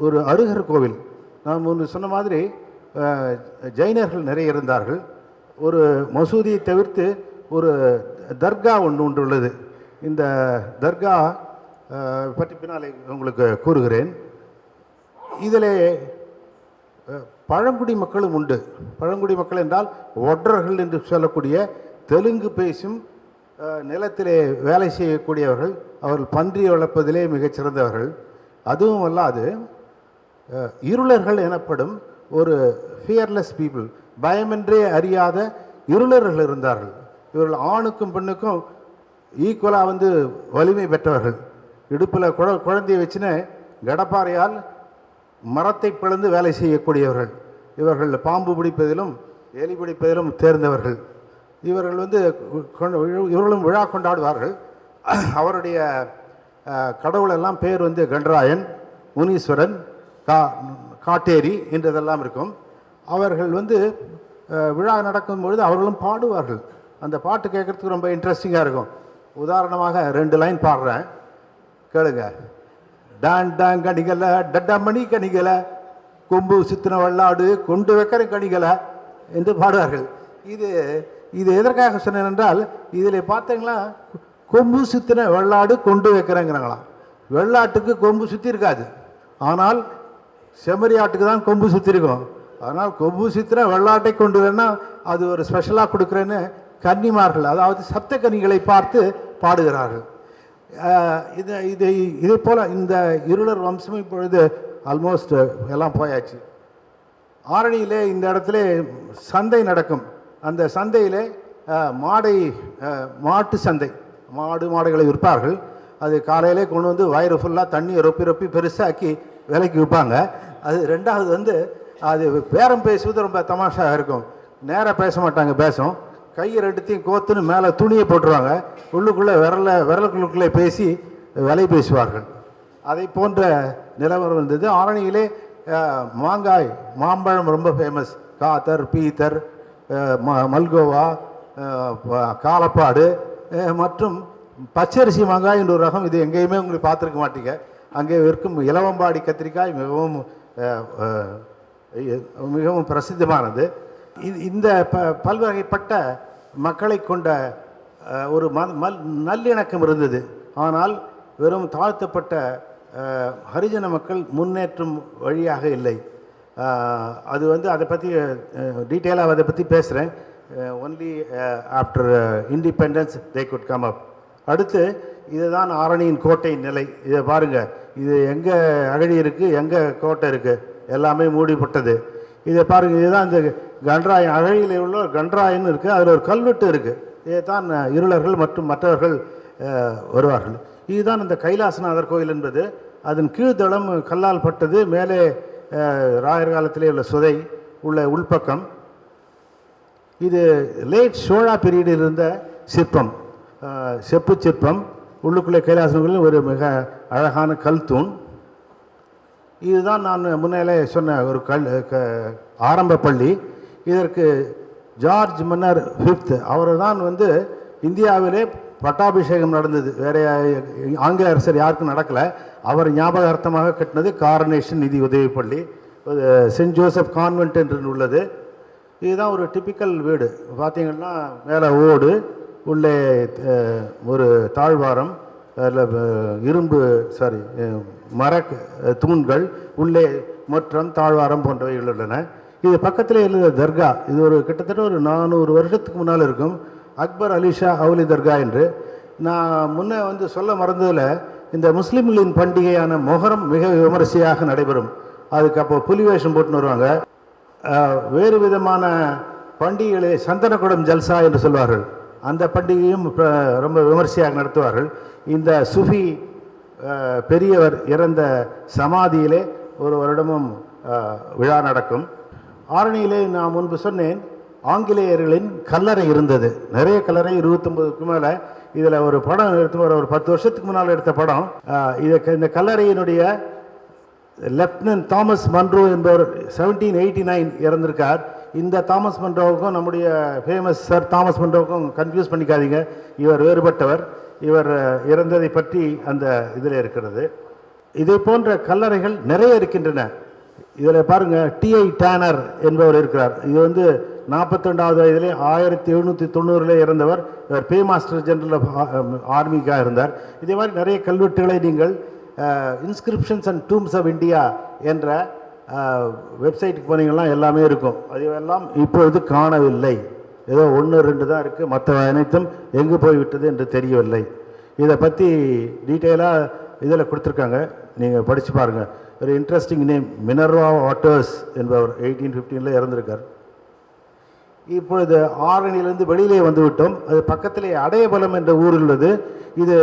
ஒரு அருகர் கோவில். நான் முன்பு சொன்ன மாதிரி ஜைனர்கள் நிறைய இருந்தார்கள். ஒரு மசூதியை தவிர்த்து ஒரு தர்கா ஒன்று உள்ளது. இந்த தர்கா பற்றி பின்னாலே உங்களுக்கு கூறுகிறேன். இதில் பழங்குடி மக்களும் உண்டு. பழங்குடி மக்கள் என்றால் ஒற்றர்கள் என்று சொல்லக்கூடிய தெலுங்கு பேசும் நிலத்திலே வேலை செய்யக்கூடியவர்கள். அவர்கள் பன்றி வளர்ப்பதிலே மிகச்சிறந்தவர்கள். அதுவும் அல்லாது இருளர்கள் எனப்படும் ஒரு ஃபியர்லெஸ் பீப்புள், பயமின்றே அறியாத இருளர்கள் இருந்தார்கள். இவர்கள் ஆணுக்கும் பெண்ணுக்கும் ஈக்குவலாக வலிமை பெற்றவர்கள். இடுப்பில் குழந்தையை வச்சுன்னு கடப்பாறையால் மரத்தை பிளந்து வேலை செய்யக்கூடியவர்கள். இவர்கள் பாம்பு பிடிப்பதிலும் எலி பிடிப்பதிலும் தேர்ந்தவர்கள். இவர்கள் இவர்களும் விழா கொண்டாடுவார்கள். அவருடைய கடவுளெல்லாம் பேர் கண்டராயன், முனீஸ்வரன், காட்டேரி என்றதெல்லாம் இருக்கும். அவர்கள் விழா நடக்கும் பொழுது அவர்களும் பாடுவார்கள். அந்த பாட்டு கேட்குறதுக்கு ரொம்ப இன்ட்ரெஸ்டிங்காக இருக்கும். உதாரணமாக 2 லைன் பாடுறேன், கேளுங்க. டான் டாங் கணிகளை, டட்டமணி கணிகளை, கொம்பு சித்தின வெள்ளாடு கொண்டு வைக்கிற கணிகளை என்று பாடுவார்கள். இது எதற்காக சொன்னேன் என்றால், இதில் பார்த்தீங்களா கொம்பு சுத்தின வெள்ளாடு கொண்டு வைக்கிறேங்கிறாங்களாம். வெள்ளாட்டுக்கு கொம்பு சுற்றி இருக்காது, ஆனால் செம்மறி ஆட்டுக்கு தான் கொம்பு சுற்றி இருக்கும். அதனால் கொம்பு சுத்தின வெள்ளாட்டை கொண்டு வேணால் அது ஒரு ஸ்பெஷலாக கொடுக்குறேன்னு கன்னிமார்கள், அதாவது சப்த கன்னிகளை பார்த்து பாடுகிறார்கள். இதே போல் இந்த இருளர் வம்சம் இப்பொழுது ஆல்மோஸ்ட் எல்லாம் போயாச்சு. ஆரணியிலே இந்த இடத்துல சந்தை நடக்கும். அந்த சந்தையில் மாட்டு சந்தை, மாடுகளை விற்பார்கள். அது காலையிலே கொண்டு வயிறு ஃபுல்லாக தண்ணியை ரொப்பி பெருசாக்கி விலைக்கு விற்பாங்க. அது ரெண்டாவது அது பேரம் பேசுவது ரொம்ப தமாஷாக இருக்கும். நேராக பேச மாட்டாங்க, பேசும் கையை ரெண்டுத்தையும் கோத்துன்னு மேலே துணியை போட்டுருவாங்க. உள்ளுக்குள்ளே விரலுக்குள்ளே பேசி விலை பேசுவார்கள். அதை போன்ற நிலவரம் இருந்தது. ஆரணியிலே மாம்பழம் ரொம்ப ஃபேமஸ். காத்தர், பீத்தர், மல்கோவா, காலப்பாடு மற்றும் பச்சரிசி மாங்காய் என்ற ஒரு ரகம். இது எங்கேயுமே உங்களுக்கு பார்த்துருக்க மாட்டீங்க. அங்கே இருக்கும் இலவம்பாடி கத்திரிக்காய் மிகவும் பிரசித்தமானது. இந்த பல்வகைப்பட்ட மக்களை கொண்ட ஒரு நல்லிணக்கம் இருந்தது. ஆனால் வெறும் தாழ்த்தப்பட்ட ஹரிஜன மக்கள் முன்னேற்றும் வழியாக இல்லை. அது அதை பற்றி டீட்டெயிலாக அதை பற்றி பேசுகிறேன். ஒன்லி ஆஃப்டர் இண்டிபெண்டன்ஸ் தே குட் கம் அப். அடுத்து இதுதான் ஆரணியின் கோட்டை நிலை. இதை பாருங்கள், இது எங்கே அகழி இருக்குது, எங்கே கோட்டை இருக்குது, எல்லாமே மூடிப்பட்டது. இதை பாருங்கள், இதுதான் இந்த கண்டராயன், அகழியில் உள்ள கண்டராயன் இருக்குது. அதில் ஒரு கல்வெட்டு இருக்குது. இதை தான் இருளர்கள் மற்றும் மற்றவர்கள் வருவார்கள். இதுதான் இந்த கைலாசநாதர் கோயில் என்பது. அதன் கீழ்தளம் கல்லால் பட்டது. மேலே ராயர் காலத்திலே உள்ள சுதை உள்ள உள்பக்கம். இது லேட் சோழா பீரியடில் இருந்த சிற்பம், செப்பு சிற்பம். உள்ளுக்குள்ளே கைலாசங்களில் ஒரு மிக அழகான கல் தூண். இதுதான் நான் முன்னாலே சொன்ன ஒரு ஆரம்ப பள்ளி. இதற்கு ஜார்ஜ் மன்னர் 5th அவர் தான் இந்தியாவிலே பட்டாபிஷேகம் நடந்தது. வேறு ஆங்கில அரசர் யாருக்கும் நடக்கலை. அவர் ஞாபகார்த்தமாக கட்டினது காரனேஷன் நிதி உதவி பள்ளி, சென்ட் ஜோசப் கான்வென்ட் என்று உள்ளது. இதுதான் ஒரு டிப்பிக்கல் வீடு. பார்த்திங்கன்னா மேலே ஓடு, உள்ளே ஒரு தாழ்வாரம், மர தூண்கள், உள்ளே முற்றம், தாழ்வாரம் போன்றவைகள் உள்ளன. இது பக்கத்தில் இருந்த தர்கா. இது ஒரு கிட்டத்தட்ட ஒரு 400 வருஷத்துக்கு முன்னால் இருக்கும். அக்பர் அலிஷா அவுலி தர்கா என்று. நான் முன்னே சொல்ல மறந்ததில், இந்த முஸ்லீம்களின் பண்டிகையான மொஹரம் மிக விமரிசையாக நடைபெறும். அதுக்கு அப்போ புலி வேஷம் போட்டுன்னு வருவாங்க. வேறு விதமான பண்டிகைகளை சந்தனக்குடம் ஜல்சா என்று சொல்வார்கள். அந்த பண்டிகையும் ரொம்ப விமர்சையாக நடத்துவார்கள். இந்த சுஃபி பெரியவர் இறந்த சமாதியிலே ஒரு வருடமும் விழா நடக்கும். ஆரணியிலே நான் முன்பு சொன்னேன், ஆங்கிலேயர்களின் கல்லறை இருந்தது. நிறைய கல்லறை, 29க்கு மேலே. இதில் ஒரு படம் எடுத்து ஒரு 10 வருஷத்துக்கு முன்னால் எடுத்த படம். இந்த கல்லறையினுடைய லெப்டினன்ட் தாமஸ் மன்ரோ என்பவர் 1789 இறந்திருக்கார். இந்த தாமஸ் மன்ரோவுக்கும் நம்முடைய ஃபேமஸ் சார் தாமஸ் மன்ரோவுக்கும் கன்ஃபியூஸ் பண்ணிக்காதீங்க. இவர் வேறுபட்டவர். இவர் இறந்ததை பற்றி அந்த இதில் இருக்கிறது. இதே போன்ற கல்லறைகள் நிறைய இருக்கின்றன. இதில் பாருங்கள், டிஐ டேனர் என்பவர் இருக்கிறார். இது வந்து 42வது வயதிலே 1790 இறந்தவர். இவர் பே மாஸ்டர் ஜெனரல் ஆஃப் ஆர்மிக்காக இருந்தார். இதே மாதிரி நிறைய கல்வெட்டுகளை நீங்கள் இன்ஸ்கிரிப்ஷன்ஸ் அண்ட் டூம்ஸ் ஆஃப் இந்தியா என்ற வெப்சைட்டுக்கு போனீங்கன்னா எல்லாமே இருக்கும். அதுவெல்லாம் இப்பொழுது காணவில்லை. ஏதோ 1 2 தான் இருக்குது. மற்ற அனைத்தும் எங்கு போய்விட்டது என்று தெரியவில்லை. இதை பற்றி டீட்டெயிலாக இதில் கொடுத்துருக்காங்க, நீங்கள் படித்து பாருங்கள். ஒரு இன்ட்ரெஸ்டிங் நேம், மினர்வா வாட்டர்ஸ் என்பவர் 1815 இறந்திருக்கார். இப்பொழுது ஆரணியிலிருந்து வெளியிலே வந்துவிட்டோம். அது பக்கத்திலே அடையபலம் என்ற ஊர் உள்ளது. இது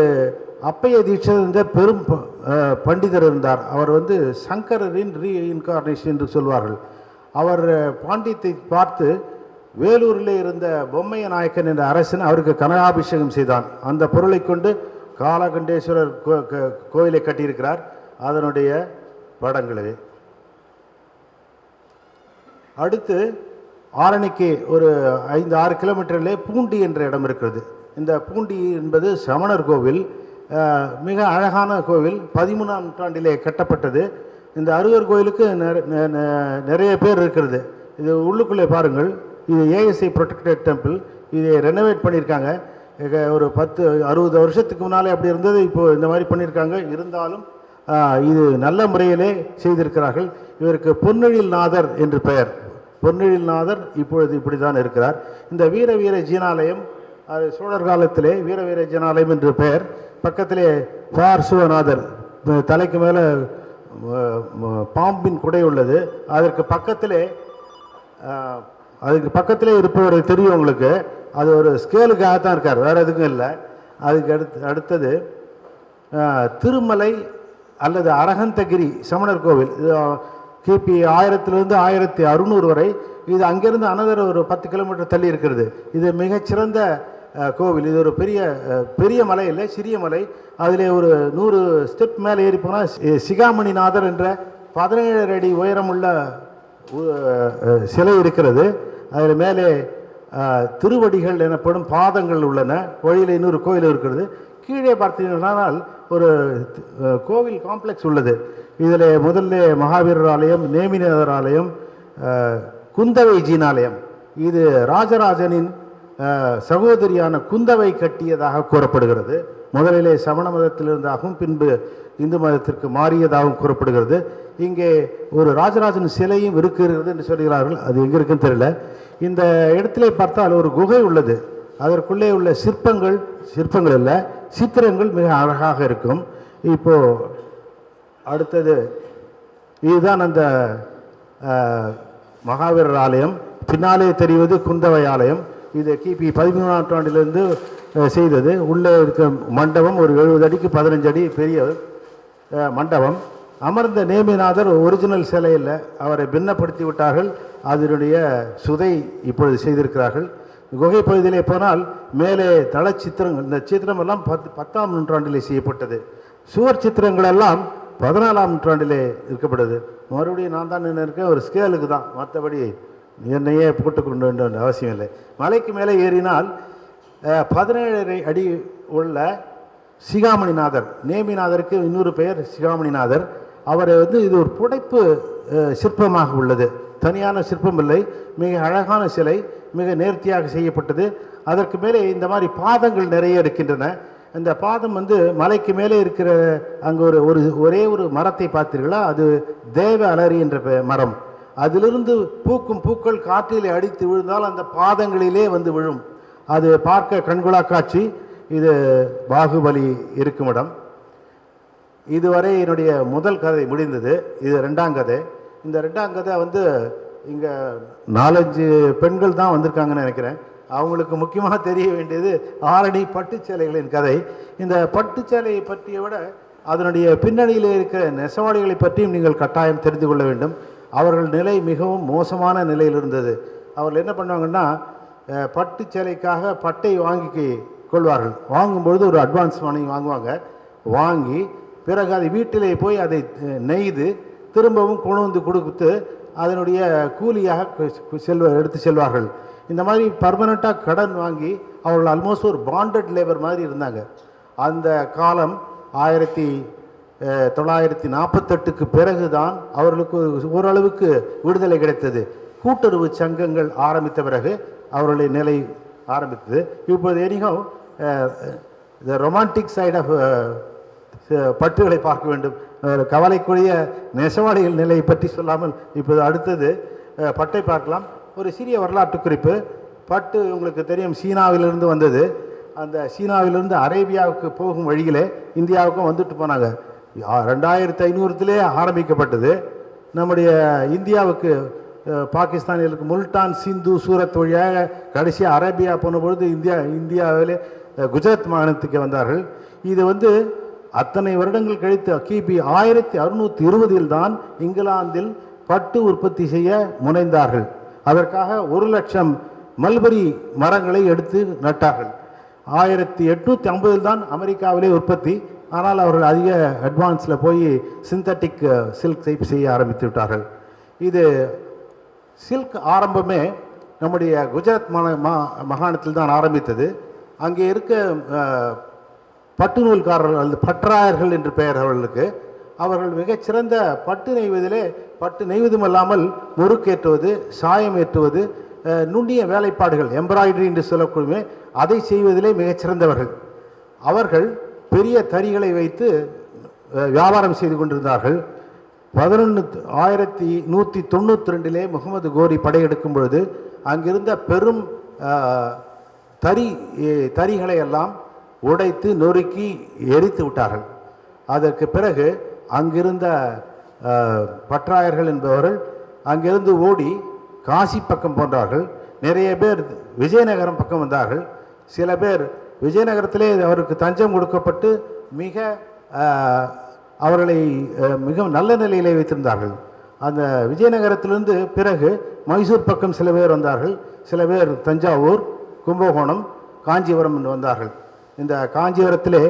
அப்பைய தீட்சர் என்ற பெரும் பண்டிதர் இருந்தார். அவர் வந்து சங்கரரின் ரீஇன்கார்னேஷன் என்று சொல்வார்கள். அவர் பாண்டியத்தை பார்த்து வேலூரில் இருந்த பொம்மைய நாயக்கன் என்ற அரசன் அவருக்கு கனகாபிஷேகம் செய்தான். அந்த பொருளை கொண்டு காலகண்டேஸ்வரர் கோயிலை கட்டியிருக்கிறார். அதனுடைய படங்களே. அடுத்து ஆரணிக்கு ஒரு 5-6 கிலோமீட்டரிலே பூண்டி என்ற இடம் இருக்கிறது. இந்த பூண்டி என்பது சமணர் கோவில். மிக அழகான கோவில். 13ஆம் நூற்றாண்டிலே கட்டப்பட்டது. இந்த அருகர் கோயிலுக்கு நிறைய பேர் இருக்கிறது. இது உள்ளுக்குள்ளே பாருங்கள். இது ஏஎஸ்ஐ ப்ரொடெக்டட் டெம்பிள். இதை ரெனோவேட் பண்ணியிருக்காங்க. ஒரு 10-60 வருஷத்துக்கு முன்னாலே அப்படி இருந்தது. இப்போது இந்த மாதிரி பண்ணியிருக்காங்க. இருந்தாலும் இது நல்ல முறையிலே செய்திருக்கிறார்கள். இவருக்கு பொன்னெழில்நாதர் என்று பெயர். பொன்னெழில்நாதர் இப்பொழுது இப்படி தான் இருக்கிறார். இந்த வீர வீர ஜீனாலயம், அது சோழர் காலத்திலே வீர வீர ஜீனாலயம் என்று பெயர். பக்கத்திலே பார்சுவநாதர், தலைக்கு மேலே பாம்பின் குடை உள்ளது. அதற்கு பக்கத்திலே இருப்பவர் தெரியும் உங்களுக்கு. அது ஒரு ஸ்கேலுக்காக தான் இருக்கார், வேறு எதுக்கும் இல்லை. அதுக்கு அடுத்தது திருமலை அல்லது அரகந்தகிரி சமணர் கோவில். இது கிபி 1000 1600 வரை. இது அங்கேருந்து அனதர் ஒரு 10 கிலோமீட்டர் தள்ளி இருக்கிறது. இது மிகச்சிறந்த கோவில். இது ஒரு பெரிய மலை இல்லை, சிறிய மலை. அதில் ஒரு 100 ஸ்டெப் மேலே ஏறி போனால் சிகாமணிநாதர் என்ற 17 அடி உயரமுள்ள சிலை இருக்கிறது. அதில் மேலே திருவடிகள் எனப்படும் பாதங்கள் உள்ளன. வழியில் இன்னொரு கோயில் இருக்கிறது. கீழே பார்த்தீங்கன்னால் ஒரு கோவில் காம்ப்ளெக்ஸ் உள்ளது. இதில் முதல்ல மகாவீரர் ஆலயம், நேமிநாதர் ஆலயம், குந்தவை ஜீனாலயம். இது ராஜராஜனின் சகோதரியான குந்தவை கட்டியதாக கூறப்படுகிறது. முதலிலே சமண மதத்தில் இருந்தாகவும் பின்பு இந்து மதத்திற்கு மாறியதாகவும் கூறப்படுகிறது. இங்கே ஒரு ராஜராஜன் சிலையும் இருக்கிறது என்று சொல்கிறார்கள். அது எங்கே இருக்குன்னு தெரியல. இந்த இடத்திலே பார்த்தால் ஒரு குகை உள்ளது. அதற்குள்ளே உள்ள சிற்பங்கள் இல்லை, சித்திரங்கள் மிக அழகாக இருக்கும். இப்போது அடுத்தது இதுதான் அந்த மகாவீரர் ஆலயம். பின்னாலே தெரிவது குந்தவை ஆலயம். இது கிபி 13ஆம் நூற்றாண்டிலிருந்து செய்தது. உள்ளே இருக்க மண்டபம் ஒரு 70 அடிக்கு 15 அடி பெரிய மண்டபம். அமர்ந்த நேமிநாதர் ஒரிஜினல் சிலையில் அவரை பின்னப்படுத்தி விட்டார்கள். அதனுடைய சுதை இப்பொழுது செய்திருக்கிறார்கள். குகை பகுதியிலே போனால் மேலே தள சித்திரங்கள், இந்த சித்திரமெல்லாம் 10ஆம் நூற்றாண்டிலே செய்யப்பட்டது. சுவர் சித்திரங்கள் எல்லாம் 14ஆம் நூற்றாண்டிலே இருக்கப்படுது. மறுபடியும் நான் தான் என்ன இருக்கேன், ஒரு ஸ்கேலுக்கு தான், மற்றபடி என்னையே போட்டுக்கொண்டு வேண்டிய அவசியம் இல்லை. மலைக்கு மேலே ஏறினால் 17 அடி உள்ள சிகாமணிநாதர், நேமிநாதருக்கு இன்னொரு பெயர் சிகாமணிநாதர். அவர் இது ஒரு புடைப்பு சிற்பமாக உள்ளது. தனியான சிற்பம் இல்லை, மிக அழகான சிலை, மிக நேர்த்தியாக செய்யப்பட்டது. அதற்கு மேலே இந்த மாதிரி பாதங்கள் நிறைய இருக்கின்றன. இந்த பாதம் மலைக்கு மேலே இருக்கிற அங்கே ஒரே ஒரு மரத்தை பார்த்தீர்களா, அது தேவ அலரி என்ற மரம். அதிலிருந்து பூக்கும் பூக்கள் காற்றிலே அடித்து விழுந்தால் அந்த பாதங்களிலே விழும். அது பார்க்க கண்கொள்ளா காட்சி. இது பாகுபலி இருக்கும் இடம். இதுவரை என்னுடைய முதல் கதை முடிந்தது. இது 2ஆம் கதை. இந்த 2ஆம் கதை இங்கே 4-5 பெண்கள் தான் வந்திருக்காங்கன்னு நினைக்கிறேன். அவங்களுக்கு முக்கியமாக தெரிய வேண்டியது ஆரணி பட்டுச்சேலைகளின் கதை. இந்த பட்டுச்சேலையை பற்றிய விட அதனுடைய பின்னணியில் இருக்கிற நெசவாளிகளை பற்றியும் நீங்கள் கட்டாயம் தெரிந்து கொள்ள வேண்டும். அவர்கள் நிலை மிகவும் மோசமான நிலையில் இருந்தது. அவர்கள் என்ன பண்ணுவாங்கன்னா, பட்டு சேலைக்காக பட்டை வாங்கி கொள்வார்கள். வாங்கும்பொழுது ஒரு அட்வான்ஸ் மணி வாங்குவாங்க. வாங்கி பிறகு அதை வீட்டிலே போய் அதை நெய்து திரும்பவும் கொண்டு வந்து கொடுத்து அதனுடைய கூலியாக எடுத்து செல்வார்கள். இந்த மாதிரி பர்மனெண்ட்டாக கடன் வாங்கி அவர்கள் ஆல்மோஸ்ட் ஒரு பாண்டட் லேபர் மாதிரி இருந்தாங்க. அந்த காலம் 1948க்கு பிறகு தான் அவர்களுக்கு ஓரளவுக்கு விடுதலை கிடைத்தது. கூட்டுறவு சங்கங்கள் ஆரம்பித்த பிறகு அவர்களுடைய நிலை ஆரம்பித்தது. இப்போது எனிகம் த ரொமான்டிக் சைட் ஆஃப் பட்டுகளை பார்க்க வேண்டும். கவலைக்குரிய நெசவாளிகள் நிலையை பற்றி சொல்லாமல் இப்போது அடுத்தது பட்டை பார்க்கலாம். ஒரு சிறிய வரலாற்று குறிப்பு. பட்டு உங்களுக்கு தெரியும் சீனாவிலிருந்து வந்தது. அந்த சீனாவிலிருந்து அரேபியாவுக்கு போகும் வழியிலே இந்தியாவுக்கும் வந்துட்டு போனாங்க. 2500 ஆரம்பிக்கப்பட்டது. நம்முடைய இந்தியாவுக்கு பாகிஸ்தானிலுக்கு முல்டான், சிந்து, சூரத் வழியாக கடைசியாக அரேபியா போன பொழுது இந்தியாவிலே குஜராத் மாநிலத்துக்கு வந்தார்கள். இது அத்தனை வருடங்கள் கழித்து கிபி 1620 தான் இங்கிலாந்தில் பட்டு உற்பத்தி செய்ய முனைந்தார்கள். அதற்காக 1,00,000 மல்பரி மரங்களை எடுத்து நட்டார்கள். 1850 தான் அமெரிக்காவிலே உற்பத்தி. ஆனால் அவர்கள் அதிக அட்வான்ஸில் போய் சிந்தட்டிக் சில்க் டைப் செய்ய ஆரம்பித்து விட்டார்கள். இது சில்க் ஆரம்பமே நம்முடைய குஜராத் மாகாணத்தில் தான் ஆரம்பித்தது. அங்கே இருக்க பட்டு நூல்காரர்கள் அல்லது பற்றாயர்கள் என்று பெயர் அவர்களுக்கு. அவர்கள் மிகச்சிறந்த பட்டு நெய்வதிலே பட்டு நெய்வதும் அல்லாமல் முறுக்கேற்றுவது, சாயம் ஏற்றுவது, நுண்ணிய வேலைப்பாடுகள் எம்ப்ராய்டரி என்று சொல்லக்கூடிய அதை செய்வதிலே மிகச்சிறந்தவர்கள். அவர்கள் பெரிய தறிகளை வைத்து வியாபாரம் செய்து கொண்டிருந்தார்கள். 1192 முகமது கோரி படையெடுக்கும் பொழுது அங்கிருந்த பெரும் தறிகளை எல்லாம் உடைத்து நொறுக்கி எரித்து விட்டார்கள். அதற்கு பிறகு அங்கிருந்த பற்றாயர்கள் என்பவர்கள் அங்கிருந்து ஓடி காசி பக்கம் போன்றார்கள். நிறைய பேர் விஜயநகரம் பக்கம் வந்தார்கள். சில பேர் விஜயநகரத்திலே அவருக்கு தஞ்சம் கொடுக்கப்பட்டு அவர்களை மிக நல்ல நிலையிலே வைத்திருந்தார்கள். அந்த விஜயநகரத்திலிருந்து பிறகு மைசூர் பக்கம் சில பேர் வந்தார்கள். சில பேர் தஞ்சாவூர், கும்பகோணம், காஞ்சிபுரம் என்று வந்தார்கள். இந்த காஞ்சிபுரத்திலே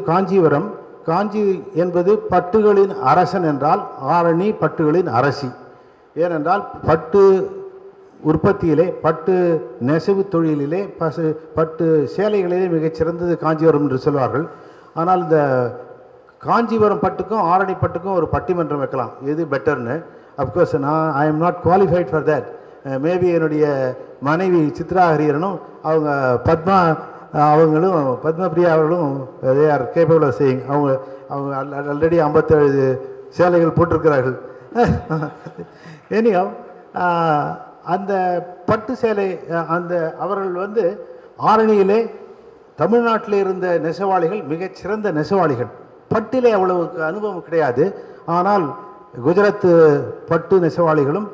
காஞ்சிபுரம், காஞ்சி என்பது பட்டுகளின் அரசன் என்றால் ஆரணி பட்டுகளின் அரசி. ஏனென்றால் பட்டு உற்பத்தியிலே, பட்டு நெசவு தொழிலிலே, பட்டு சேலைகளிலே மிகச்சிறந்தது காஞ்சிபுரம் என்று சொல்வார்கள். ஆனால் இந்த காஞ்சிபுரம் பட்டுக்கும் ஆரணி பட்டுக்கும் ஒரு பட்டிமன்றம் வைக்கலாம், எது பெட்டர்னு. Of course I am not qualified for that. Maybe என்னுடைய மனைவி சித்ரா ஹரியரனும் அவங்க அவங்களும் பத்மபிரியா அவர்களும் they are capable of saying. அவங்க ஆல்ரெடி 57 சேலைகள் போட்டிருக்கிறார்கள். எனியும் அந்த பட்டு சேலை அவர்கள் ஆரணியிலே தமிழ்நாட்டில் இருந்த நெசவாளிகள் மிகச்சிறந்த நெசவாளிகள். பட்டிலே அவ்வளவுக்கு அனுபவம் கிடையாது. ஆனால் குஜராத் பட்டு நெசவாளிகளும்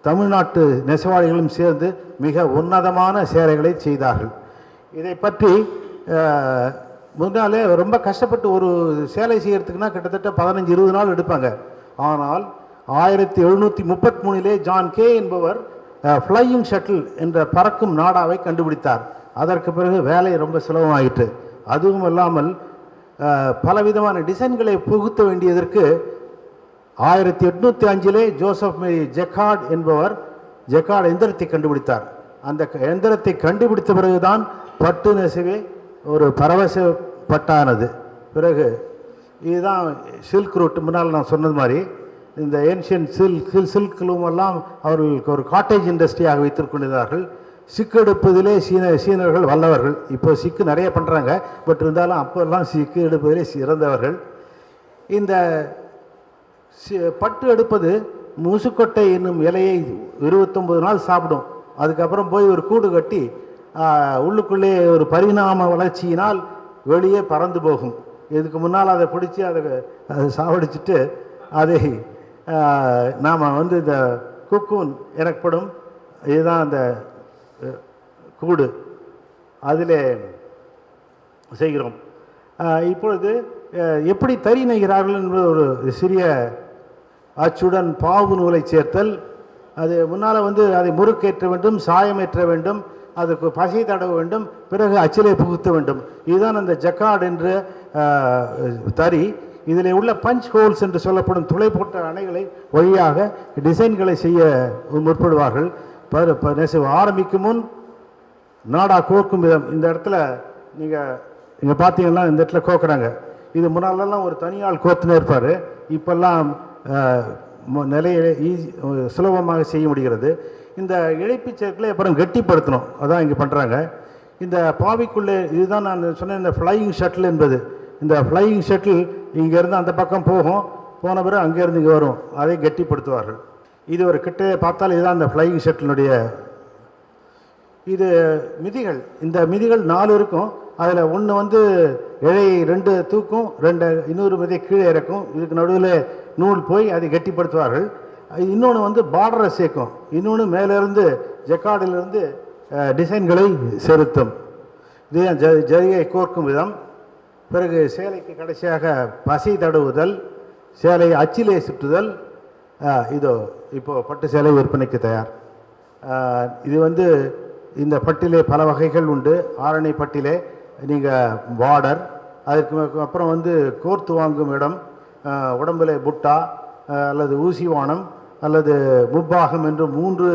தமிழ்நாட்டு நெசவாளிகளும் சேர்ந்து மிக உன்னதமான சேலைகளை செய்தார்கள். இதை பற்றி முன்னாலே ரொம்ப கஷ்டப்பட்டு ஒரு சேலை செய்கிறதுக்குன்னா கிட்டத்தட்ட 15-20 நாள் எடுப்பாங்க. ஆனால் 1733 ஜான் கே என்பவர் ஃப்ளையிங் ஷட்டில் என்ற பறக்கும் நாடாவை கண்டுபிடித்தார். அதற்கு பிறகு வேலை ரொம்ப சுலபமாயிற்று. அதுவும் இல்லாமல் பலவிதமான டிசைன்களை புகுத்த வேண்டியதற்கு 1805 ஜோசப் மேரி ஜெக்கார்ட் என்பவர் ஜெக்கார்ட் எந்திரத்தை கண்டுபிடித்தார். அந்த எந்திரத்தை கண்டுபிடித்த பிறகுதான் பட்டு நெசவே ஒரு பரவசப்பட்டானது. பிறகு இதுதான் சில்க் ரூட். முன்னால் நான் சொன்னது மாதிரி இந்த ஏன்ஷியன் சில்க்லும் எல்லாம் அவர்களுக்கு ஒரு காட்டேஜ் இண்டஸ்ட்ரியாக வைத்திருக்கின்றார்கள். சிக்கு எடுப்பதிலே சீனர்கள் வல்லவர்கள். இப்போ சிக்கு நிறைய பண்ணுறாங்க, பட் இருந்தாலும் அப்போல்லாம் சிக்கு எடுப்பதிலே சிறந்தவர்கள். இந்த பட்டு எடுப்பது முசுக்கொட்டை என்னும் இலையை 29 நாள் சாப்பிடும். அதுக்கப்புறம் போய் ஒரு கூடு கட்டி உள்ளுக்குள்ளே ஒரு பரிணாம வளர்ச்சியினால் வெளியே பறந்து போகும். இதுக்கு முன்னால் அதை பிடிச்சி அதை சாவடிச்சுட்டு அதை நாம் இந்த குக்கூன் எனப்படும் இதுதான் அந்த கூடு அதில் செய்கிறோம். இப்பொழுது எப்படி தறி நெய்கிறார்கள் என்பது ஒரு சிறிய அச்சுடன் பாவு நூலை சேர்த்தல். அது முன்னால் அதை முறுக்கேற்ற வேண்டும், சாயமேற்ற வேண்டும், அதுக்கு பசை தடவ வேண்டும், பிறகு அச்சிலை புகுத்த வேண்டும். இதுதான் அந்த ஜக்கார்ட் என்ற தறி. இதில் உள்ள பஞ்ச் ஹோல்ஸ் என்று சொல்லப்படும் துளை போட்ட அணைகளை வழியாக டிசைன்களை செய்ய முற்படுவார்கள். நெசவு ஆரம்பிக்கும் முன் நாடா கோர்க்கும் விதம். இந்த இடத்துல நீங்கள் பார்த்தீங்கன்னா இந்த இடத்துல கோக்குறாங்க. இது முன்னாலெல்லாம் ஒரு தனியாள் கோத்துன்னு இருப்பார். இப்போல்லாம் நிலையை சுலபமாக செய்ய முடிகிறது. இந்த இழைப்புச் சேர்க்கலை அப்புறம் கெட்டிப்படுத்தணும், அதான் இங்கே பண்ணுறாங்க. இந்த பாவிக்குள்ளே இதுதான் நான் சொன்ன இந்த ஃப்ளையிங் ஷட்டில் என்பது. இந்த ஃப்ளையிங் ஷட்டில் இங்கேருந்து அந்த பக்கம் போகும், போன பிறகு அங்கேருந்து இங்கே வரும், அதை கெட்டிப்படுத்துவார்கள். இது ஒரு கிட்ட பார்த்தால் இதுதான் இந்த ஃப்ளையிங் ஷட்டிலுடைய இது மிதிகள். இந்த மிதிகள் 4 இருக்கும். அதில் ஒன்று இழையை 2 தூக்கும், இன்னொரு மிதி கீழே இறக்கும். இதுக்கு நடுவில் நூல் போய் அதை கெட்டிப்படுத்துவார்கள். இன்னொன்று பார்டரை சேர்க்கும், இன்னொன்று மேலேருந்து ஜக்கார்டிலிருந்து டிசைன்களை செலுத்தும். இதுதான் ஜரிகை கோர்க்கும் விதம். பிறகு சேலைக்கு கடைசியாக பசை தடவுதல், சேலை அச்சிலே சுற்றுதல். இதோ இப்போது பட்டு சேலை விற்பனைக்கு தயார். இது இந்த பட்டிலே பல வகைகள் உண்டு. ஆரணி பட்டிலே நீங்கள் பார்டர், அதுக்கு அப்புறம் கோர்த்து வாங்கும் இடம், உடம்பில் புட்டா அல்லது ஊசிவானம் அல்லது முப்பாகம் என்று 3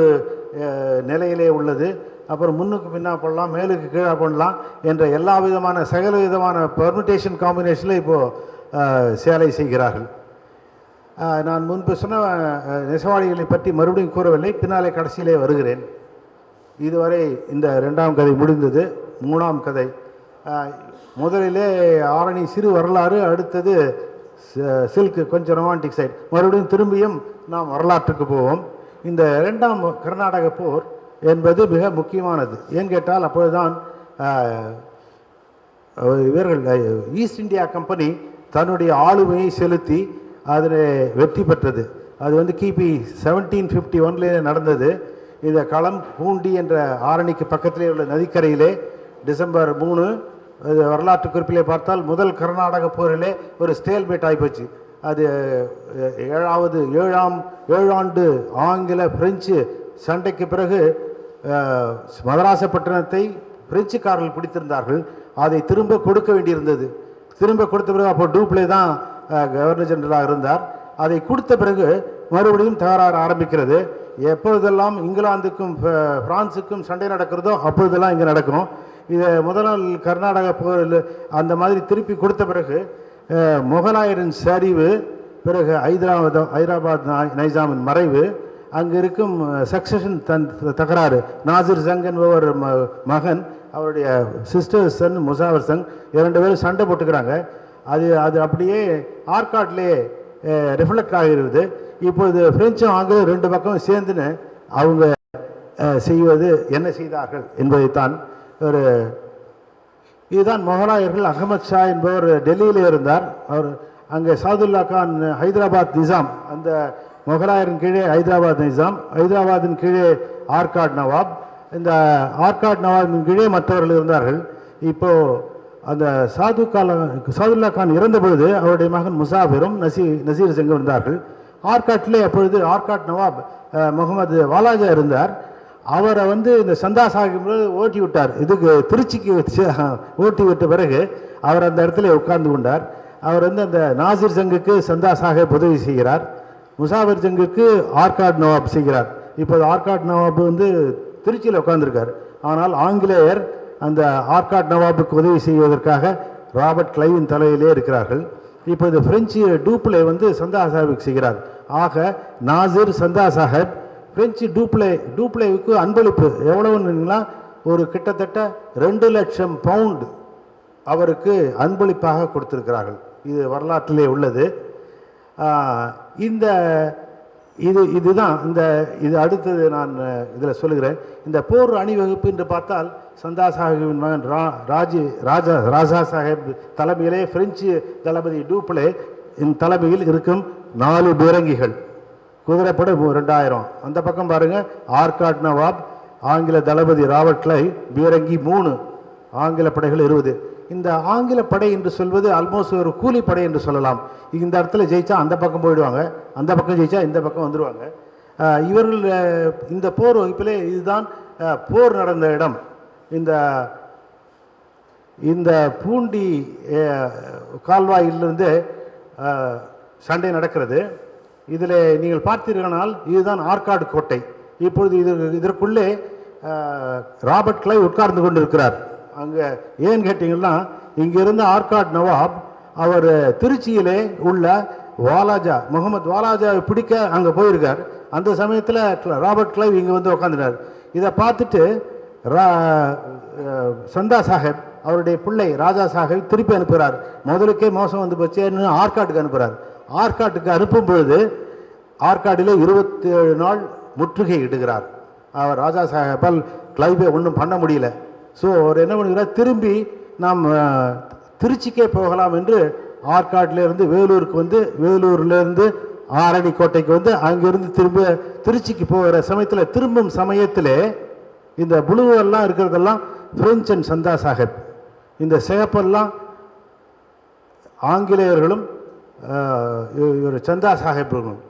நிலையிலே உள்ளது. அப்புறம் முன்னுக்கு பின்னா போடலாம், மேலுக்கு கீழே போடலாம் என்ற எல்லா விதமான சகல விதமான பெர்மிட்டேஷன் காம்பினேஷனில் இப்போது சேலை செய்கிறார்கள். நான் முன்பு சொன்ன நெசவாளிகளை பற்றி மறுபடியும் கூறவில்லை, பின்னாலே கடைசியிலே வருகிறேன். இதுவரை இந்த 2ஆம் கதை முடிந்தது. 3ஆம் கதை. முதலிலே ஆரணி சிறு வரலாறு, அடுத்தது சில்க்கு, கொஞ்சம் ரொமான்டிக் சைட். மறுபடியும் திரும்பியும் நாம் வரலாற்றுக்கு போவோம். இந்த 2ஆம் கர்நாடக போர் என்பது மிக முக்கியமானது. ஏன்னு கேட்டால் அப்பொழுதுதான் இவர்கள் ஈஸ்ட் இந்தியா கம்பெனி தன்னுடைய ஆளுமையை செலுத்தி அதில் வெற்றி பெற்றது. அது கிபி 1751 நடந்தது. இந்த களம் பூண்டி என்ற ஆரணிக்கு பக்கத்திலே உள்ள நதிக்கரையிலே டிசம்பர் 3 வரலாற்று குறிப்பிலே பார்த்தால் முதல் கர்நாடக போரிலே ஒரு ஸ்டேல்மேட் ஆகிப்போச்சு. அது 7 ஆண்டு ஆங்கில பிரெஞ்சு சண்டைக்கு பிறகு மதராசப்பட்டினத்தை பிரெஞ்சுக்காரர்கள் பிடித்திருந்தார்கள். அதை திரும்ப கொடுக்க வேண்டியிருந்தது. திரும்ப கொடுத்த பிறகு அப்போ டூப்ளே தான் கவர்னர் ஜெனரலாக இருந்தார். அதை கொடுத்த பிறகு மறுபடியும் தகராறு ஆரம்பிக்கிறது. எப்பொழுதெல்லாம் இங்கிலாந்துக்கும் பிரான்ஸுக்கும் சண்டை நடக்கிறதோ அப்பொழுதெல்லாம் இங்கே நடக்கும். இதை முதல் நாள் கர்நாடக போரில் அந்த மாதிரி திருப்பி கொடுத்த பிறகு முகலாயரின் சரிவு, பிறகு ஹைதராபாத் நைஜாமின் மறைவு, அங்கே இருக்கும் சக்சஷன் தகராறு. நாசிர் சங் என்பவர் மகன், அவருடைய சிஸ்டர் சன் முசாவர் சங், 2 பேரும் சண்டை போட்டுக்கிறாங்க. அது அப்படியே ஆர்காட்லேயே ரிஃப்ளெக்ட் ஆகிறது. இப்போது பிரெஞ்சும் ஆங்கிலம் 2 பக்கம் சேர்ந்துன்னு அவங்க செய்வது என்ன செய்தார்கள் என்பதைத்தான் இதுதான் முகலாயர்கள். அகமது ஷா என்பவர் டெல்லியில் இருந்தார். அவர் அங்கே சாதுல்லா கான் ஹைதராபாத் நிசாம், அந்த முகலாயரின் கீழே ஹைதராபாத் நிசாம், ஹைதராபாத்தின் கீழே ஆர்காட் நவாப், இந்த ஆர்காட் நவாபின் கீழே மற்றவர்கள் இருந்தார்கள். இப்போது அந்த சாதுல்லா கான் இறந்த பொழுது அவருடைய மகன் முசாஃபிரும் நசீர் சிங்கும் இருந்தார்கள். ஆர்காட்டிலே அப்பொழுது ஆர்காட் நவாப் முகமது வாலாஜா இருந்தார். அவரை இந்த சந்தா சாஹிப் ஓட்டி விட்டார். இதுக்கு திருச்சிக்கு ஓட்டி விட்ட பிறகு அவர் அந்த இடத்துல உட்கார்ந்து கொண்டார். அவர் அந்த நாசிர் சங்குக்கு சந்தா சாஹிப் உதவி செய்கிறார், முசாஃபிர் ஜங்குக்கு ஆர்காட் நவாப் செய்கிறார். இப்போது ஆர்காட் நவாப் திருச்சியில் உட்கார்ந்துருக்கார். ஆனால் ஆங்கிலேயர் அந்த ஆர்காட் நவாபுக்கு உதவி செய்வதற்காக ராபர்ட் கிளைவின் தலையிலே இருக்கிறார்கள். இப்போது பிரெஞ்சு டூப்ளே சந்தா சாஹிப்புக்கு செய்கிறார். ஆக நாசிர், சந்தா சாஹிப், பிரெஞ்சு டூப்ளேவுக்கு அன்பளிப்பு எவ்வளவுன்னா ஒரு கிட்டத்தட்ட 2 லட்சம் பவுண்ட் அவருக்கு அன்பளிப்பாக கொடுத்திருக்கிறார்கள். இது வரலாற்றிலே உள்ளது. இதுதான் இது அடுத்தது நான் இதில் சொல்லுகிறேன். இந்த போர் அணிவகுப்பு என்று பார்த்தால் சந்தா சாஹிப்பின் மகன் ராஜா சாஹிப் தலைமையிலே பிரெஞ்சு தளபதி டூப்ளே தலைமையில் இருக்கும் 4 பீரங்கிகள், குதிரைப்படை 2000. அந்த பக்கம் பாருங்கள், ஆர்காட் நவாப், ஆங்கில தளபதி ராபர்ட் கிளைவ், பீரங்கி 3, ஆங்கில படைகள் 20. இந்த ஆங்கில படை என்று சொல்வது ஆல்மோஸ்ட் ஒரு கூலி படை என்று சொல்லலாம். இந்த இடத்துல ஜெயிச்சா அந்த பக்கம் போயிடுவாங்க, அந்த பக்கம் ஜெயிச்சா இந்த பக்கம் வந்துடுவாங்க. இவர்கள் இந்த போர் வகுப்பிலே இதுதான் போர் நடந்த இடம். இந்த பூண்டி கால்வாயிலிருந்து சண்டை நடக்கிறது. இதில் நீங்கள் பார்த்தீர்களானால் இதுதான் ஆற்காடு கோட்டை. இப்பொழுது இதற்குள்ளே ராபர்ட் கிளைவ் உட்கார்ந்து கொண்டு இருக்கிறார். அங்கே ஏன்னு கேட்டிங்கன்னா, இங்கிருந்த ஆற்காடு நவாப் அவர் திருச்சியிலே உள்ள வாலாஜா முகமது வாலாஜாவை பிடிக்க அங்கே போயிருக்கார். அந்த சமயத்தில் ராபர்ட் கிளைவ் இங்கே வந்து உட்காந்துட்டார். இதை பார்த்துட்டு சந்தா சாஹேப் அவருடைய பிள்ளை ராஜா சாஹேப் திருப்பி அனுப்புகிறார். முதலுக்கே மோசம் வந்து போச்சேன்னு ஆற்காட்டுக்கு அனுப்புகிறார். ஆற்காட்டுக்கு அனுப்பும் பொழுது ஆற்காடில் 27 நாள் முற்றுகை இடுகிறார். அவர் ராஜா சாஹேப்பால் கிளைவை ஒன்றும் பண்ண முடியல. ஸோ அவர் என்ன பண்ணுகிறார், திரும்பி நாம் திருச்சிக்கே போகலாம் என்று ஆற்காட்டிலேருந்து வேலூருக்கு வந்து, வேலூர்லேருந்து ஆரணி கோட்டைக்கு வந்து, அங்கேருந்து திரும்ப திருச்சிக்கு போகிற சமயத்தில், திரும்பும் சமயத்தில் இந்த புளுவெல்லாம் இருக்கிறதெல்லாம் பிரெஞ்சு அண்ட் சந்தா சாஹேப், இந்த சிகப்பெல்லாம் ஆங்கிலேயர்களும் இவர் சந்தா சாஹேப்களும்.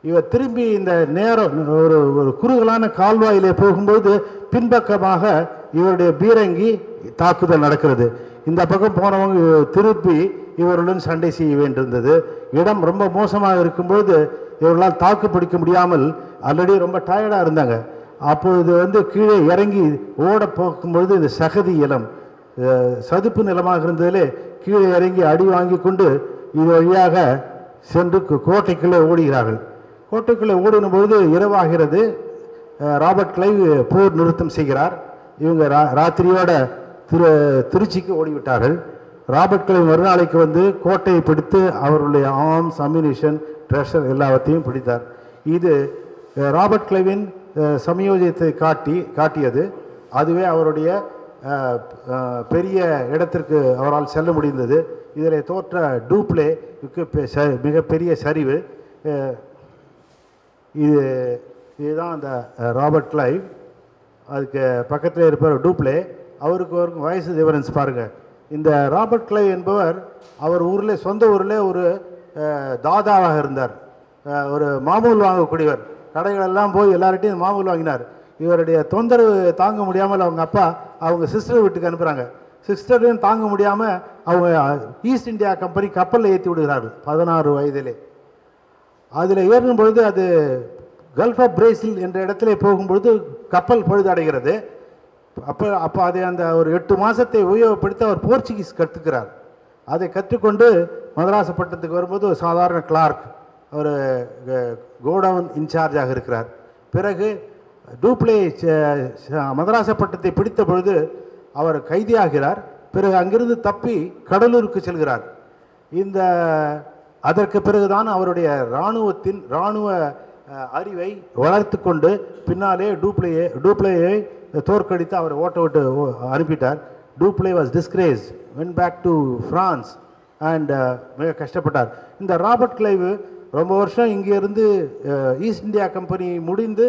இவர் திரும்பி இந்த நேரம் ஒரு குறுகலான கால்வாயிலே போகும்போது பின்பக்கமாக இவருடைய பீரங்கி தாக்குதல் நடக்கிறது. இந்த பக்கம் போனவங்க திருப்பி இவர்களுடன் சண்டை செய்ய வேண்டியிருந்தது. இடம் ரொம்ப மோசமாக இருக்கும்போது இவர்களால் தாக்கு பிடிக்க முடியாமல் ஆல்ரெடி ரொம்ப டயர்டாக இருந்தாங்க. அப்பொழுது வந்து கீழே இறங்கி ஓட போகும்பொழுது இந்த சகதி இலம் சதுப்பு நிலமாக இருந்ததிலே கீழே இறங்கி அடி வாங்கி கொண்டு இது வழியாக சென்று கோட்டைக்குள்ளே ஓடுகிறார்கள். கோட்டைக்குள்ளே ஓடினபொழுது இரவாகிறது. ராபர்ட் கிளைவ் போர் நிறுத்தம் செய்கிறார். இவங்க ராத்திரியோட திருச்சிக்கு ஓடிவிட்டார்கள். ராபர்ட் கிளைவ் மறுநாளைக்கு வந்து கோட்டையை பிடித்து அவருடைய ஆர்ம்ஸ், அம்யூனிஷன், ட்ரெஷர் எல்லாவற்றையும் பிடித்தார். இது ராபர்ட் கிளைவின் சமயோஜியத்தை காட்டியது. அதுவே அவருடைய பெரிய இடத்திற்கு அவரால் செல்ல முடிந்தது. இதில் தோற்ற டூப்ளேக்கு மிகப்பெரிய சரிவு. இதுதான் அந்த ராபர்ட் கிளைவ். அதுக்கு பக்கத்தில் இருப்பார் டூப்ளே. அவருக்கு வயசு டிஃபரன்ஸ் பாருங்கள். இந்த ராபர்ட் கிளைவ் என்பவர் அவர் ஊரில், சொந்த ஊரில் ஒரு தாதாவாக இருந்தார். ஒரு மாமூல் வாங்கக்கூடியவர். கடைகளெல்லாம் போய் எல்லார்ட்டையும் மாமூல் வாங்கினார். இவருடைய தொந்தரவு தாங்க முடியாமல் அவங்க அப்பா அவங்க சிஸ்டர் வீட்டுக்கு அனுப்புகிறாங்க. சிஸ்டரையும் தாங்க முடியாமல் அவங்க ஈஸ்ட் இந்தியா கம்பெனி கப்பலில் ஏற்றி விடுகிறார்கள் 16 வயதிலே. அதில் ஏறும் பொழுது அது கல்ஃப் ஆஃப் பிரேசில் என்ற இடத்துல போகும்பொழுது கப்பல் பழுதடைகிறது. அப்போ அதை அந்த ஒரு 8 மாதத்தை உபயோகப்படுத்தி அவர் போர்ச்சுகீஸ் கற்றுக்கிறார். அதை கற்றுக்கொண்டு மதராசப்பட்டத்துக்கு வரும்போது ஒரு சாதாரண கிளார்க், ஒரு கோடவுன் இன்சார்ஜாக இருக்கிறார். பிறகு டூப்ளே மதராசப்பட்டத்தை பிடித்த பொழுது அவர் கைதியாகிறார். பிறகு அங்கிருந்து தப்பி கடலூருக்கு செல்கிறார். அதற்கு பிறகுதான் அவருடைய இராணுவ அறிவை வளர்த்து கொண்டு பின்னாலே டூப்ளேயை தோற்கடித்து அவரை ஓட்ட விட்டு அனுப்பிட்டார். Dupleix was disgraced, went back to France and மிக கஷ்டப்பட்டார். இந்த ராபர்ட் கிளைவ் ரொம்ப வருஷம் இங்கே இருந்து ஈஸ்ட் இந்தியா கம்பெனி முடிந்து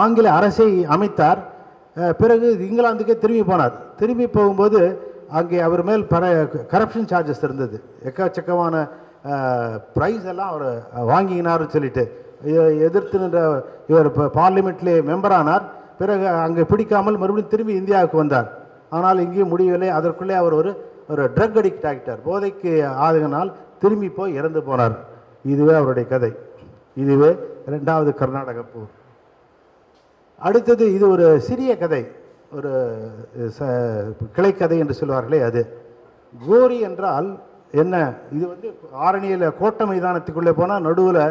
ஆங்கில அரசை அமைத்தார். பிறகு இங்கிலாந்துக்கே திரும்பி போனார். திரும்பி போகும்போது அங்கே அவர் மேல் கரப்ஷன் சார்ஜஸ் இருந்தது. எக்கச்சக்கமான ப்ரைஸ் எல்லாம் அவர் வாங்கினார்னு சொல்லிட்டு எதிர்த்து நின்ற இவர் பார்லிமெண்ட்லேயே மெம்பரானார். பிறகு அங்கே பிடிக்காமல் மறுபடியும் திரும்பி இந்தியாவுக்கு வந்தார். ஆனால் இங்கேயும் முடியவில்லை. அதற்குள்ளே அவர் ஒரு ட்ரக் அடிக்ட் ஆகிட்டார். போதைக்கு ஆதகனால் திரும்பி போய் இறந்து போனார். இதுவே அவருடைய கதை. இதுவே 2வது கர்நாடக போர். அடுத்தது இது ஒரு சிறிய கதை, ஒரு கிளைக்கதை என்று சொல்வார்களே அது. கோரி என்றால் என்ன? இது வந்து ஆரணியில் கோட்டை மைதானத்துக்குள்ளே போனால் நடுவில்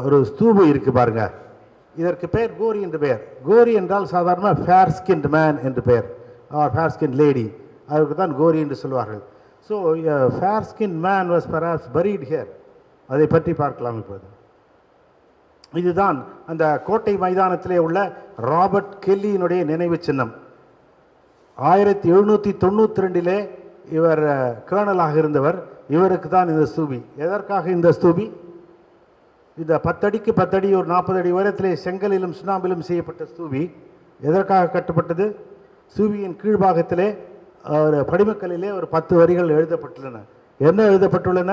ஒரு ஸ்தூபு இருக்குது பாருங்க. இதற்கு பெயர் கோரி என்று பெயர். கோரி என்றால் சாதாரண ஃபேர் ஸ்கின்ட் மேன் என்று பெயர், ஆர் ஃபேர் ஸ்கின் லேடி. அதற்கு தான் கோரி என்று சொல்வார்கள். So fair skin man was perhaps buried here. அதை பற்றி பார்க்கலாம். இப்போது இதுதான் அந்த கோட்டை மைதானத்திலே உள்ள ராபர்ட் கெல்லியினுடைய நினைவு சின்னம். 1792 இவர் கர்னலாக இருந்தவர். இவருக்கு தான் இந்த ஸ்தூபி. எதற்காக இந்த ஸ்தூபி? இந்த 10 அடிக்கு 10 அடி, ஒரு 40 அடி உயரத்திலே செங்கலிலும் சுண்ணாம்பிலும் செய்யப்பட்ட ஸ்தூபி எதற்காக கட்டப்பட்டது? ஸ்தூபியின் கீழ்பாகத்திலே ஒரு படிமக்கல்லிலே ஒரு 10 வரிகள் எழுதப்பட்டுள்ளன. என்ன எழுதப்பட்டுள்ளன?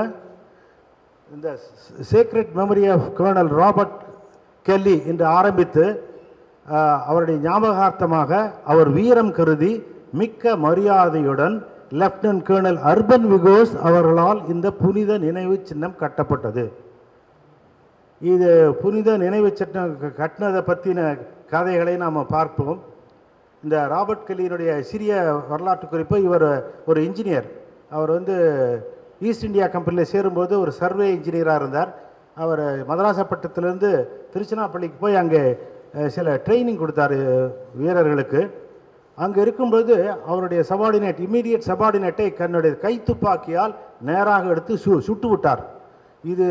இந்த secret memory of colonel Robert Kelly என்று ஆரம்பித்து அவருடைய ஞாபகார்த்தமாக அவர் வீரம் கருதி மிக்க மரியாதையுடன் லெப்டினன்ட் கர்னல் அர்பன் விகோஸ் அவர்களால் இந்த புனித நினைவு சின்னம் கட்டப்பட்டது. இது புனித நினைவு சின்னம் கட்டினதை பற்றின கதைகளை நாம் பார்ப்போம். இந்த ராபர்ட் கெல்லியினுடைய சிறிய வரலாற்று குறிப்பு, இவர் ஒரு இன்ஜினியர். அவர் வந்து ஈஸ்ட் இந்தியா கம்பெனியில் சேரும்போது ஒரு சர்வே இன்ஜினியராக இருந்தார். அவர் மதராசப்பட்டினத்திலேருந்து திருச்சினாப்பள்ளிக்கு போய் அங்கே சில ட்ரைனிங் கொடுத்தார் வீரர்களுக்கு. அங்கே இருக்கும்போது அவருடைய சபார்டினேட், இம்மீடியட் சபார்டினேட்டை தன்னுடைய கைத்துப்பாக்கியால் நேராக எடுத்து சுட்டு விட்டார். இது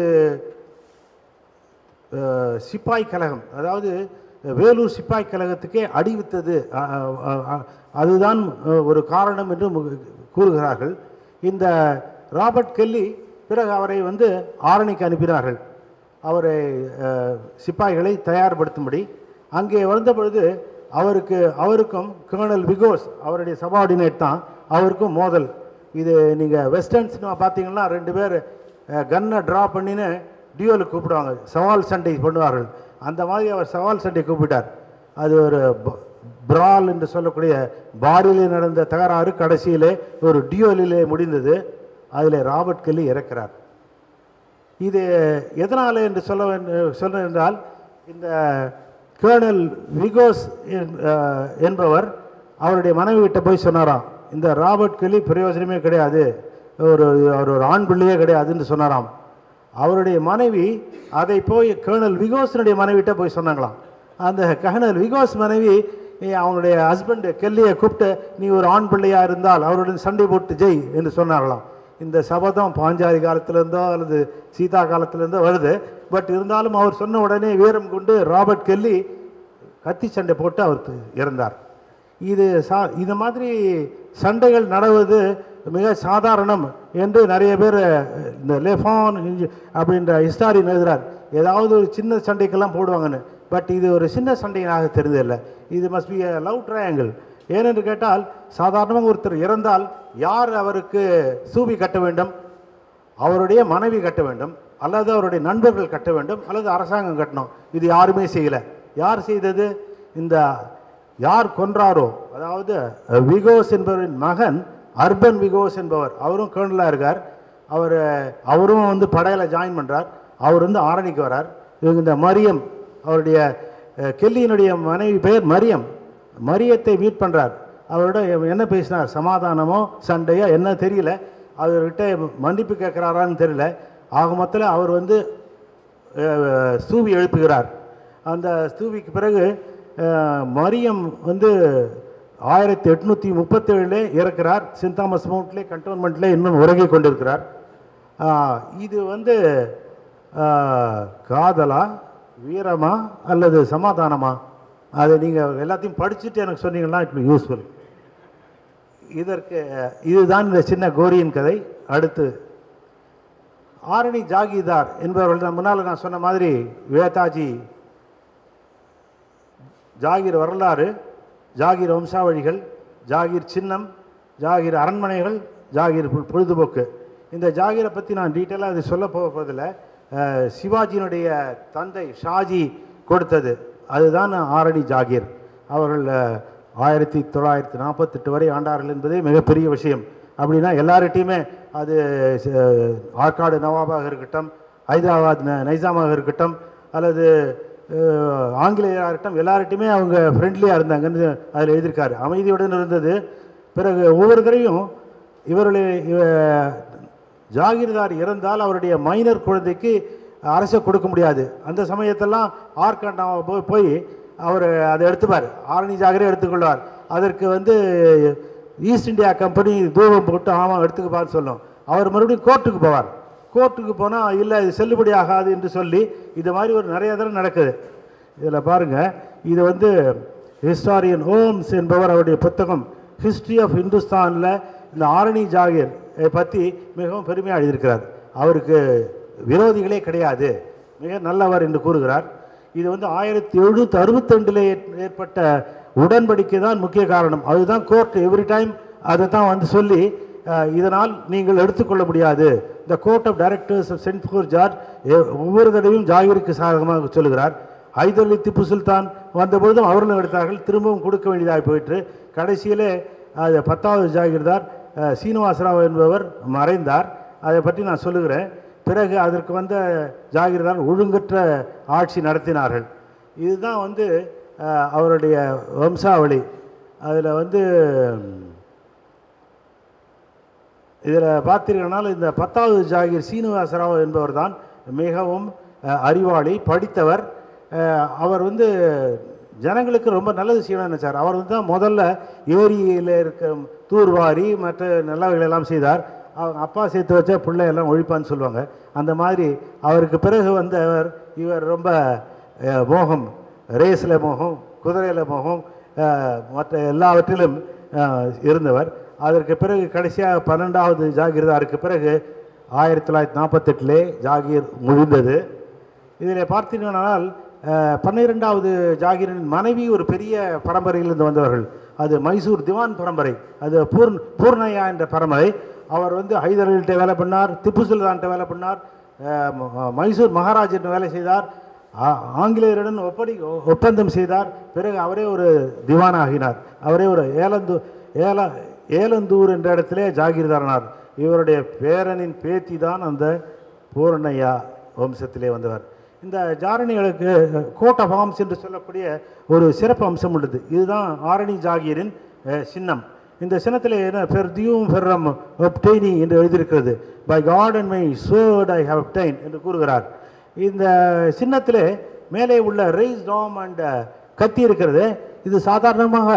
சிப்பாய் கழகம், அதாவது வேலூர் சிப்பாய் கழகத்துக்கே அடிவித்தது. அதுதான் ஒரு காரணம் என்று கூறுகிறார்கள். இந்த ராபர்ட் கெல்லி பிறகு அவரை வந்து ஆரணிக்கு அனுப்பினார்கள், அவரை சிப்பாய்களை தயார்படுத்தும்படி. அங்கே வந்த பொழுது அவருக்கும் கர்னல் விகோஸ் அவருடைய சபார்டினேட் தான், அவருக்கும் மோதல். இது நீங்கள் வெஸ்டர்ன் சினிமா பார்த்தீங்கன்னா 2 பேர் கன்னை ட்ரா பண்ணின்னு டியூவலுக்கு கூப்பிடுவாங்க, சவால் சண்டை பண்ணுவார்கள். அந்த மாதிரி அவர் சவால் சண்டை கூப்பிட்டார். அது ஒரு பிரால் என்று சொல்லக்கூடிய பாரிலே நடந்த தகராறு கடைசியிலே ஒரு டியூவலிலே முடிந்தது. அதில் ராபர்ட் கெல்லி இறக்கிறார். இது எதனால் என்று சொல்ல என்றால், இந்த கர்னல் விகோஸ் என்பவர் அவருடைய மனைவி கிட்ட போய் சொன்னாராம், இந்த ராபர்ட் கெல்லி பிரயோஜனமே கிடையாது, அவர் ஒரு ஆண் பிள்ளையே கிடையாதுன்னு சொன்னாராம். அவருடைய மனைவி அதை போய் கர்னல் விகோஸனுடைய மனைவிட்ட போய் சொன்னாங்களாம். அந்த கர்னல் விகோஸ் மனைவி அவனுடைய ஹஸ்பண்ட் கெல்லியை கூப்பிட்டு, நீ ஒரு ஆண் பிள்ளையாக இருந்தால் அவருடன் சண்டை போட்டு ஜெய் என்று சொன்னார்களாம். இந்த சபதம் பாஞ்சாலி காலத்திலேருந்தோ அல்லது சீதா காலத்திலேருந்தோ வருது. பட் இருந்தாலும் அவர் சொன்ன உடனே வீரம் கொண்டு ராபர்ட் கெல்லி கத்தி சண்டை போட்டு அவர் இறந்தார். இது மாதிரி சண்டைகள் நடவது மிக சாதாரணம் என்று நிறைய பேர் இந்த லெஃபான் அப்படின்ற ஹிஸ்டாரியன் எழுதுகிறார். ஏதாவது ஒரு சின்ன சண்டைக்கெல்லாம் போடுவாங்கன்னு. பட் இது ஒரு சின்ன சண்டையாக தெரிஞ்சதில்லை. இது must be a love triangle. ஏனென்று கேட்டால், சாதாரணமாக ஒருத்தர் இறந்தால் யார் அவருக்கு சூவி கட்ட வேண்டும்? அவருடைய மனைவி கட்ட வேண்டும், அல்லது அவருடைய நண்பர்கள் கட்ட வேண்டும், அல்லது அரசாங்கம் கட்டணும். இது யாருமே செய்யலை. யார் செய்தது? இந்த யார் கொன்றாரோ, அதாவது விகோஸ் என்பவரின் மகன் அர்பன் விகோஸ் என்பவர், அவரும் கர்னலாக இருக்கார். அவரும் வந்து படையில் ஜாயின் பண்ணுறார். அவர் வந்து ஆரணிக்கு வரார். இவங்க இந்த மரியம், அவருடைய கெல்லியினுடைய மனைவி பெயர் மரியம். மரியத்தை மீட் பண்ணுறார். அவரோட என்ன பேசினார்? சமாதானமோ சண்டையோ என்ன தெரியல. அவர்கிட்ட மன்னிப்பு கேட்குறாரான்னு தெரியல. ஆக மொத்தத்தில் அவர் வந்து ஸ்தூபி எழுப்புகிறார். அந்த ஸ்தூபிக்கு பிறகு மரியம் வந்து 1837 இறக்கிறார். சென்ட் தாமஸ் மவுண்ட்லே கண்டோன்மெண்ட்லேயே இன்னும் உறங்கி கொண்டிருக்கிறார். இது வந்து காதலா, வீரமா அல்லது சமாதானமா? அதை நீங்கள் எல்லாத்தையும் படிச்சுட்டு எனக்கு சொன்னீங்கன்னா இட் யூஸ்ஃபுல். இதுதான் இந்த சின்ன கோரியின் கதை. அடுத்து ஆரணி ஜாகிதார் என்பவர்கள், முன்னால் நான் சொன்ன மாதிரி வேதாஜி ஜாகீர் வரலாறு, ஜாகீர் வம்சாவழிகள், ஜாகீர் சின்னம், ஜாகீர் அரண்மனைகள், ஜாகீர் பொழுதுபோக்கு. இந்த ஜாகீரை பற்றி நான் டீட்டெயிலாக அது சொல்ல போவதில்லை. சிவாஜியினுடைய தந்தை ஷாஜி கொடுத்தது, அதுதான் ஆரணி ஜாகீர். அவர்கள் 1948 வரை ஆண்டார்கள் என்பதே மிகப்பெரிய விஷயம். அப்படின்னா எல்லார்கிட்டையுமே, அது ஆற்காடு நவாபாக இருக்கட்டும், ஹைதராபாத் நைசாமாக இருக்கட்டும், அல்லது ஆங்கிலேயராக இருக்கட்டும், எல்லார்கிட்டையுமே அவங்க ஃப்ரெண்ட்லியாக இருந்தாங்கன்னு அதில் எழுதியிருக்காரு. அமைதியுடன் இருந்தது. பிறகு ஒவ்வொருத்தரையும் ஜாகீர்தார் இறந்தால் அவருடைய மைனர் குழந்தைக்கு அரசை கொடுக்க முடியாது. அந்த சமயத்தெல்லாம் ஆற்காடு போய் அவர் அதை எடுத்துப்பார், ஆரணி ஜாகீரை எடுத்துக்கொள்வார். அதற்கு வந்து ஈஸ்ட் இந்தியா கம்பெனி தூபம் போட்டு ஆமாம் எடுத்துக்குப்பான்னு சொல்லும். அவர் மறுபடியும் கோர்ட்டுக்கு போவார். கோர்ட்டுக்கு போனால் இல்லை இது செல்லுபடி ஆகாது என்று சொல்லி இது மாதிரி ஒரு நிறைய தடவை நடக்குது. இதில் பாருங்கள், இது வந்து ஹிஸ்டாரியன் ஹோம்ஸ் என்பவர் அவருடைய புத்தகம் ஹிஸ்ட்ரி ஆஃப் இந்துஸ்தானில் இந்த ஆரணி ஜாகீர் பற்றி மிகவும் பெருமையாக எழுதியிருக்கிறார். அவருக்கு விரோதிகளே கிடையாது, மிக நல்லவர் என்று கூறுகிறார். இது வந்து 1762 ஏற்பட்ட உடன்படிக்கை தான் முக்கிய காரணம். அதுதான் கோர்ட் எவ்ரி டைம் அதை தான் வந்து சொல்லி, இதனால் நீங்கள் எடுத்துக்கொள்ள முடியாது. The court of directors of saint fort George ஒவ்வொரு தடவையும் ஜாகீருக்கு சாதகமாக சொல்லுகிறார். ஹைதர் அலி திப்பு சுல்தான் வந்தபொழுதும் அவர்களும் எடுத்தார்கள், திரும்பவும் கொடுக்க வேண்டியதாக போயிட்டு கடைசியிலே 10வது ஜாகீர்தார் சீனிவாசராவ் என்பவர் மறைந்தார். அதை பற்றி நான் சொல்லுகிறேன். பிறகு அதற்கு வந்த ஜாகிர்தார் ஒழுங்கற்ற ஆட்சி நடத்தினார்கள். இதுதான் வந்து அவருடைய வம்சாவளி. அதில் வந்து இதில் பார்த்தீர்கள்னால் இந்த 10வது ஜாகிர் சீனிவாசராவ் என்பவர் தான் மிகவும் அறிவாளி, படித்தவர். அவர் வந்து ஜனங்களுக்கு ரொம்ப நல்லது செய்யணும்னு நினைச்சார். அவர் வந்து தான் முதல்ல ஏரியில் இருக்க தூர்வாரி மற்ற நல்லவைகளெல்லாம் செய்தார். அவங்க அப்பா சேர்த்து வச்ச பிள்ளை எல்லாம் ஒழிப்பான்னு சொல்லுவாங்க. அந்த மாதிரி அவருக்கு பிறகு வந்தவர் இவர் ரொம்ப மோகம், ரேஸில் மோகம், குதிரையில் மோகம், மற்ற எல்லாவற்றிலும் இருந்தவர். அதற்கு பிறகு கடைசியாக 12வது ஜாகிர்தாருக்கு பிறகு 1948 ஜாகீர் முடிந்தது. இதில் பார்த்தீங்கன்னால் 12வது ஜாகீரின் மனைவி ஒரு பெரிய பரம்பரையிலிருந்து வந்தவர்கள். அது மைசூர் திவான் பரம்பரை. அது பூர்ணையா என்ற பரம்பரை. அவர் வந்து ஹைதர் அலிகிட்ட வேலை பண்ணார், திப்பு சுல்தான்கிட்ட வேலை பண்ணார், மைசூர் மகாராஜிட்ட வேலை செய்தார், ஆங்கிலேயருடன் ஒப்பந்தம் செய்தார். பிறகு அவரே ஒரு திவான் ஆகினார். அவரே ஒரு ஏலந்தூர் என்ற இடத்திலே ஜாகீர்தாரனார். இவருடைய பேரனின் பேத்தி தான் அந்த பூர்ணையா வம்சத்திலே வந்தவர். இந்த ஜாரணிகளுக்கு கோட் ஆஃப் ஆர்ம்ஸ் என்று சொல்லக்கூடிய ஒரு சிறப்பு அம்சம் உள்ளது. இதுதான் ஆரணி ஜாகீரின் சின்னம். இந்த சின்னத்தில் என்ன பெர்தியூம் ஃபெர்ரம் ஒப்டெய்னி என்று எழுதியிருக்கிறது. By God and my sword I have obtained என்று கூறுகிறார். இந்த சின்னத்திலே மேலே உள்ள ரைஸ் டாம் அண்ட் கத்தி இருக்கிறது. இது சாதாரணமாக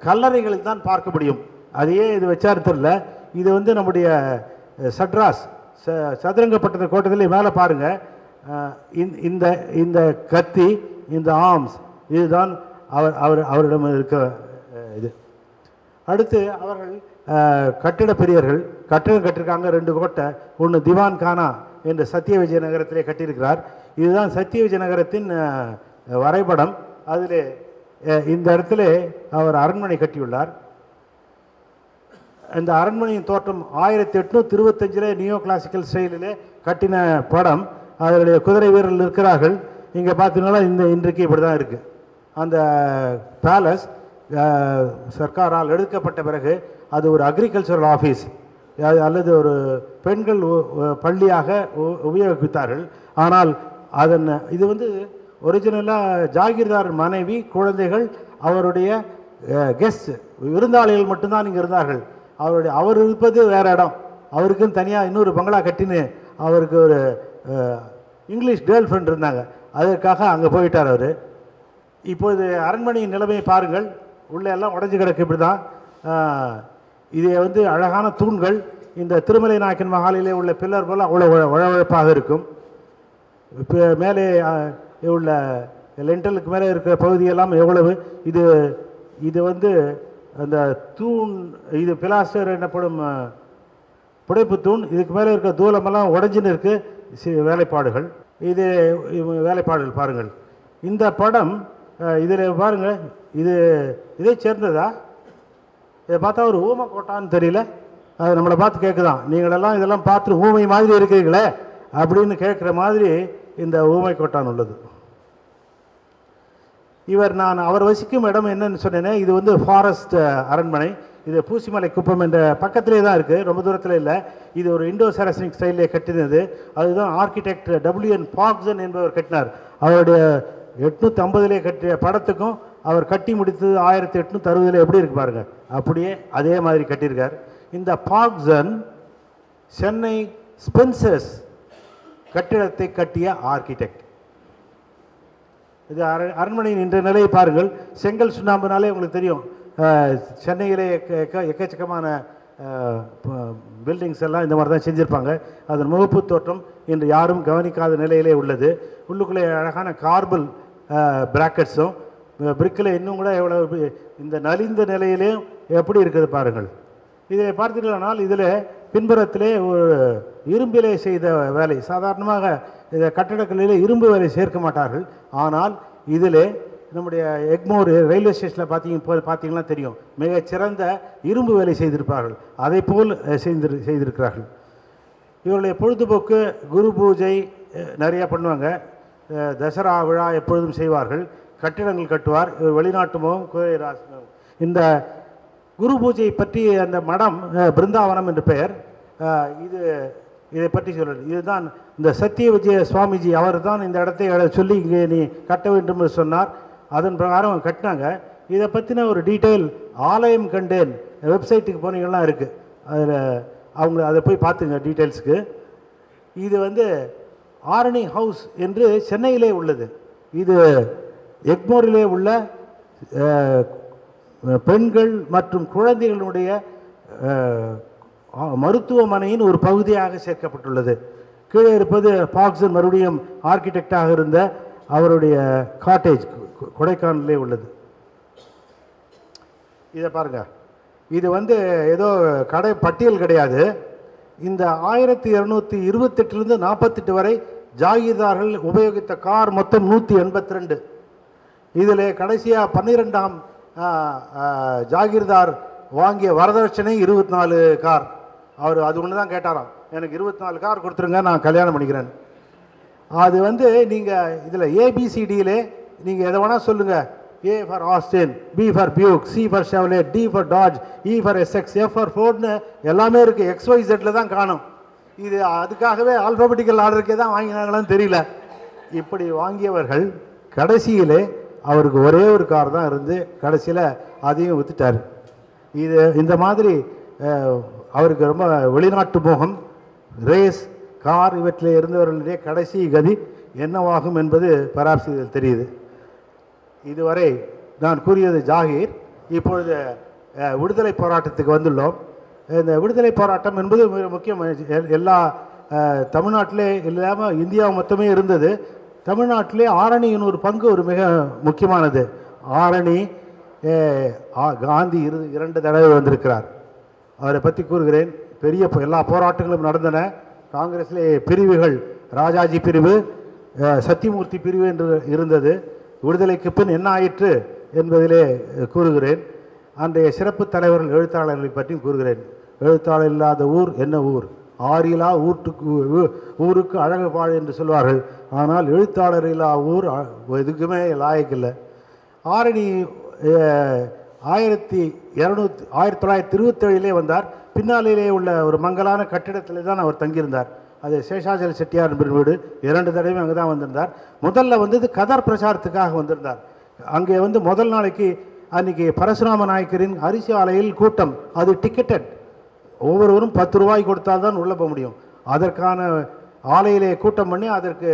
கல்லறைகளில் தான் பார்க்க முடியும். அதையே இது வச்சார் தெரியல. இது வந்து நம்முடைய சட்ராஸ் சதுரங்கப்பட்டத கோட்டத்தில் மேலே பாருங்கள். இந்த இந்த கத்தி, இந்த ஆர்ம்ஸ், இதுதான் அவரிடம் இருக்க இது. அடுத்து அவர்கள் கட்டிட பிரியர்கள். கட்டிடம் கட்டியிருக்காங்க 2 கோட்டை. ஒன்று திவான் கானா என்று சத்திய விஜய நகரத்திலே கட்டியிருக்கிறார். இதுதான் சத்திய விஜய நகரத்தின் வரைபடம். அதில் இந்த இடத்துல அவர் அரண்மனை கட்டியுள்ளார். இந்த அரண்மனையின் தோற்றம் 1825 நியோ கிளாசிக்கல் ஸ்டைலிலே கட்டின படம். அதனுடைய குதிரை வீரர்கள் இருக்கிறார்கள். இங்கே பார்த்தீங்கன்னா இன்றைக்கு இப்படி தான் இருக்குது. அந்த பேலஸ் சர்க்காரால் எடுக்கப்பட்ட பிறகு அது ஒரு அக்ரிகல்ச்சரல் ஆஃபீஸ் அல்லது ஒரு பெண்கள் பள்ளியாக உபயோகித்தார்கள். ஆனால் இது வந்து ஒரிஜினலாக ஜாகீர்தார் மனைவி, குழந்தைகள், அவருடைய கெஸ்ட் விருந்தாளிகள் மட்டும்தான் இங்கே இருந்தார்கள். அவர் இருப்பது வேறு இடம். அவருக்குன்னு தனியாக இன்னொரு பங்களா கட்டின்னு அவருக்கு ஒரு இங்கிலீஷ் கேர்ள் ஃப்ரெண்ட் இருந்தாங்க. அதற்காக அங்கே போயிட்டார் அவர். இப்போது அரண்மனையின் நிலைமையை பாருங்கள். உள்ளே எல்லாம் உடஞ்சி கிடக்கு. இப்படி தான் இது வந்து அழகான தூண்கள். இந்த திருமலை நாயக்கன் மகாலிலே உள்ள பில்லர் போல் அவ்வளோ உழவழப்பாக இருக்கும். இப்போ மேலே உள்ள லெண்டலுக்கு மேலே இருக்கிற பகுதியெல்லாம் எவ்வளவு இது வந்து அந்த தூண், இது பிலாஸ்டர் எனப்படும் புடைப்பு தூண். இதுக்கு மேலே இருக்கிற தூளமெல்லாம் உடஞ்சின்னு இருக்குது வேலைப்பாடுகள். இது வேலைப்பாடுகள் பாருங்கள். இந்த படம் இதில் பாருங்கள். இதை சேர்ந்ததா? இதை பார்த்தா ஒரு ஊமை கோட்டான்னு தெரியல. அது நம்மளை பார்த்து கேட்குதான், நீங்களெல்லாம் இதெல்லாம் பார்த்து ஊமை மாதிரி இருக்கிறீங்களே அப்படின்னு கேட்குற மாதிரி இந்த ஊமை கோட்டான் உள்ளது. அவர் வசிக்கும் இடம் என்னன்னு சொன்னேனே, இது வந்து ஃபாரஸ்ட் அரண்மனை. இது பூசிமலை குப்பம் என்ற பக்கத்திலே தான் இருக்குது, ரொம்ப தூரத்தில் இல்லை. இது ஒரு இண்டோ சாரசனிக் ஸ்டைலே கட்டினது. அதுதான் ஆர்கிடெக்ட் WN பாக்சன் என்பவர் கட்டினார். அவருடைய 850 கட்டிய படத்துக்கும் அவர் கட்டி முடித்தது 1860 எப்படி இருக்கு பாருங்க. அப்படியே அதே மாதிரி கட்டியிருக்கார். இந்த பாக்சன் சென்னை ஸ்பென்சர்ஸ் கட்டிடத்தை கட்டிய ஆர்கிடெக்ட். இது அரண்மனையின் இன்றைய நிலையை பாருங்கள். செங்கல் சுண்ணாம்புனாலே உங்களுக்கு தெரியும். சென்னையிலே எக்கச்சக்கமான பில்டிங்ஸ் எல்லாம் இந்த மாதிரி தான் செஞ்சுருப்பாங்க. அதன் முகப்பு தோற்றம் இன்று யாரும் கவனிக்காத நிலையிலே உள்ளது. உள்ளுக்குள்ளே அழகான கார்பல் பிராக்கெட்ஸும் பிரிக்கில் இன்னும் கூட எவ்வளோ இந்த நலிந்த நிலையிலேயும் எப்படி இருக்குது பாருங்கள். இதை பார்த்தீர்களானால் இதில் பின்புறத்திலே ஒரு இரும்பிலே செய்த வேலை. சாதாரணமாக இந்த கட்டடக்கலையிலே இரும்பு வேலை சேர்க்க மாட்டார்கள். ஆனால் இதில் நம்முடைய எக்மோர் ரயில்வே ஸ்டேஷனில் பார்த்தீங்கன்னா தெரியும், மிகச்சிறந்த இரும்பு வேலை செய்திருப்பார்கள். அதை போல் செய்திருக்கிறார்கள். இவருடைய பொழுதுபோக்கு குரு பூஜை நிறையா பண்ணுவாங்க. தசரா விழா எப்பொழுதும் செய்வார்கள். கட்டிடங்கள் கட்டுவார். இவர் வெளிநாட்டு முகம், குதிரை ராசனம். இந்த குரு பூஜை பற்றி அந்த மடம் பிருந்தாவனம் என்று பெயர். இதை பற்றி சொல்கிறது இதுதான் இந்த சத்திய விஜய சுவாமிஜி அவர் தான் இந்த இடத்தை சொல்லி இங்கே நீ கட்ட வேண்டும் என்று சொன்னார். அதன் பிரகாரம் கட்டினாங்க. இதை பற்றின ஒரு டீட்டெயில் ஆலயம் கண்டேன் வெப்சைட்டுக்கு போனீங்கலாம் இருக்குது. அதில் அவங்க அதை போய் பார்த்துங்க டீட்டெயில்ஸுக்கு. இது வந்து ஆரணி ஹவுஸ் என்று சென்னையிலே உள்ளது. இது எக்மோரிலே உள்ள பெண்கள் மற்றும் குழந்தைகளுடைய மருத்துவமனையின் ஒரு பகுதியாக சேர்க்கப்பட்டுள்ளது. கீழே இருப்பது பாக்சன் மறுபடியும் ஆர்கிடெக்டாக இருந்த அவருடைய காட்டேஜ் கொடைக்கானலே உள்ளது. இதை பாருங்க. இது வந்து ஏதோ கடை பட்டியல் கிடையாது. இந்த 1228 48 வரை ஜாகீர்தார்கள் உபயோகித்த கார் மொத்தம் 182. இதில் கடைசியாக 12ஆம் ஜாகீர்தார் வாங்கிய வரதட்சணை 24 கார். அவர் அது ஒன்று தான் கேட்டாராம், எனக்கு 24 கார் கொடுத்துருங்க, நான் கல்யாணம் பண்ணிக்கிறேன். அது வந்து நீங்கள் இதில் ஏபிசிடியிலே நீங்கள் எதை வேணால் சொல்லுங்கள். A for Austin, B for Buick, C for Chevrolet, D for Dodge, E for Essex, F for Fordனு எல்லாமே இருக்குது. XYZல தான் காணும். இது அதுக்காகவே ஆல்பபெட்டிக்கல் ஆர்டருக்கே தான் வாங்கினாங்களான்னு தெரியல. இப்படி வாங்கியவர்கள் கடைசியிலே அவருக்கு ஒரே ஒரு கார் தான் இருந்து கடைசியில் அதையும் விற்றுட்டார். இது இந்த மாதிரி அவருக்கு ரொம்ப வெளிநாட்டு மோகம், ரேஸ், கார் இவற்றில் இருந்தவர்களுடைய கடைசி கதி என்னவாகும் என்பது பராமரிசில் தெரியுது. இதுவரை நான் கூறியது ஜாகீர். இப்பொழுது விடுதலை போராட்டத்துக்கு வந்துள்ளோம். இந்த விடுதலை போராட்டம் என்பது மிக முக்கியம். எல்லா தமிழ்நாட்டிலே இல்லாமல் இந்தியா மொத்தமே இருந்தது. தமிழ்நாட்டிலே ஆரணியின் ஒரு பங்கு ஒரு மிக முக்கியமானது. ஆரணி காந்தி 2 தடவை வந்திருக்கிறார். அவரை பற்றி கூறுகிறேன். பெரிய எல்லா போராட்டங்களும் நடந்தன. காங்கிரஸிலே பிரிவுகள், ராஜாஜி பிரிவு, சத்தியமூர்த்தி பிரிவு என்று இருந்தது. விடுதலைக்கு பின் என்ன ஆயிற்று என்பதிலே கூறுகிறேன். அன்றைய சிறப்பு தலைவர்கள் எழுத்தாளர்களை பற்றியும் கூறுகிறேன். எழுத்தாளர் இல்லாத ஊர் என்ன ஊர், ஆறிலா ஊருக்கு அழகு பாழ் என்று சொல்வார்கள். ஆனால் எழுத்தாளர் இல்லா ஊர் எதுக்குமே லாயக்கில்லை. ஆரணி 1927 வந்தார். பின்னாளிலே உள்ள ஒரு மங்கலான கட்டிடத்தில் தான் அவர் தங்கியிருந்தார். அது சேஷாச்சல செட்டியார் வீடு. 2 தடவையும் அங்கே தான் வந்திருந்தார். முதல்ல வந்தது கதர் பிரச்சாரத்துக்காக வந்திருந்தார். அங்கே வந்து முதல் நாளைக்கு அன்றைக்கி பரசுராம நாயக்கரின் அரிசி ஆலையில் கூட்டம். அது டிக்கெட்டட். ஒவ்வொருவரும் 10 ரூபாய் கொடுத்தால் தான் உள்ளே போக முடியும். அதற்கான ஆலையிலே கூட்டம் பண்ணி அதற்கு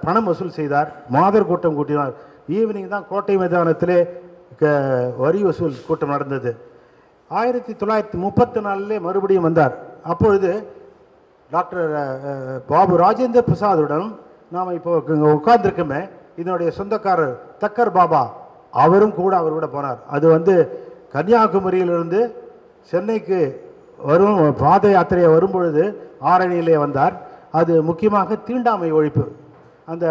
பணம் வசூல் செய்தார். மாதர் கூட்டம் கூட்டினார். ஈவினிங் தான் கோட்டை மைதானத்திலே வரி வசூல் கூட்டம் நடந்தது. 1934 மறுபடியும் வந்தார். அப்பொழுது டாக்டர் பாபு ராஜேந்திர பிரசாதுடன் நாம் இப்போ உட்கார்ந்துருக்கோமே, இதனுடைய சொந்தக்காரர் தக்கர் பாபா அவரும் கூட அவரோட போனார். அது வந்து கன்னியாகுமரியிலிருந்து சென்னைக்கு வரும் பாத யாத்திரையை வரும்பொழுது ஆரணியிலே வந்தார். அது முக்கியமாக தீண்டாமை ஒழிப்பு. அந்த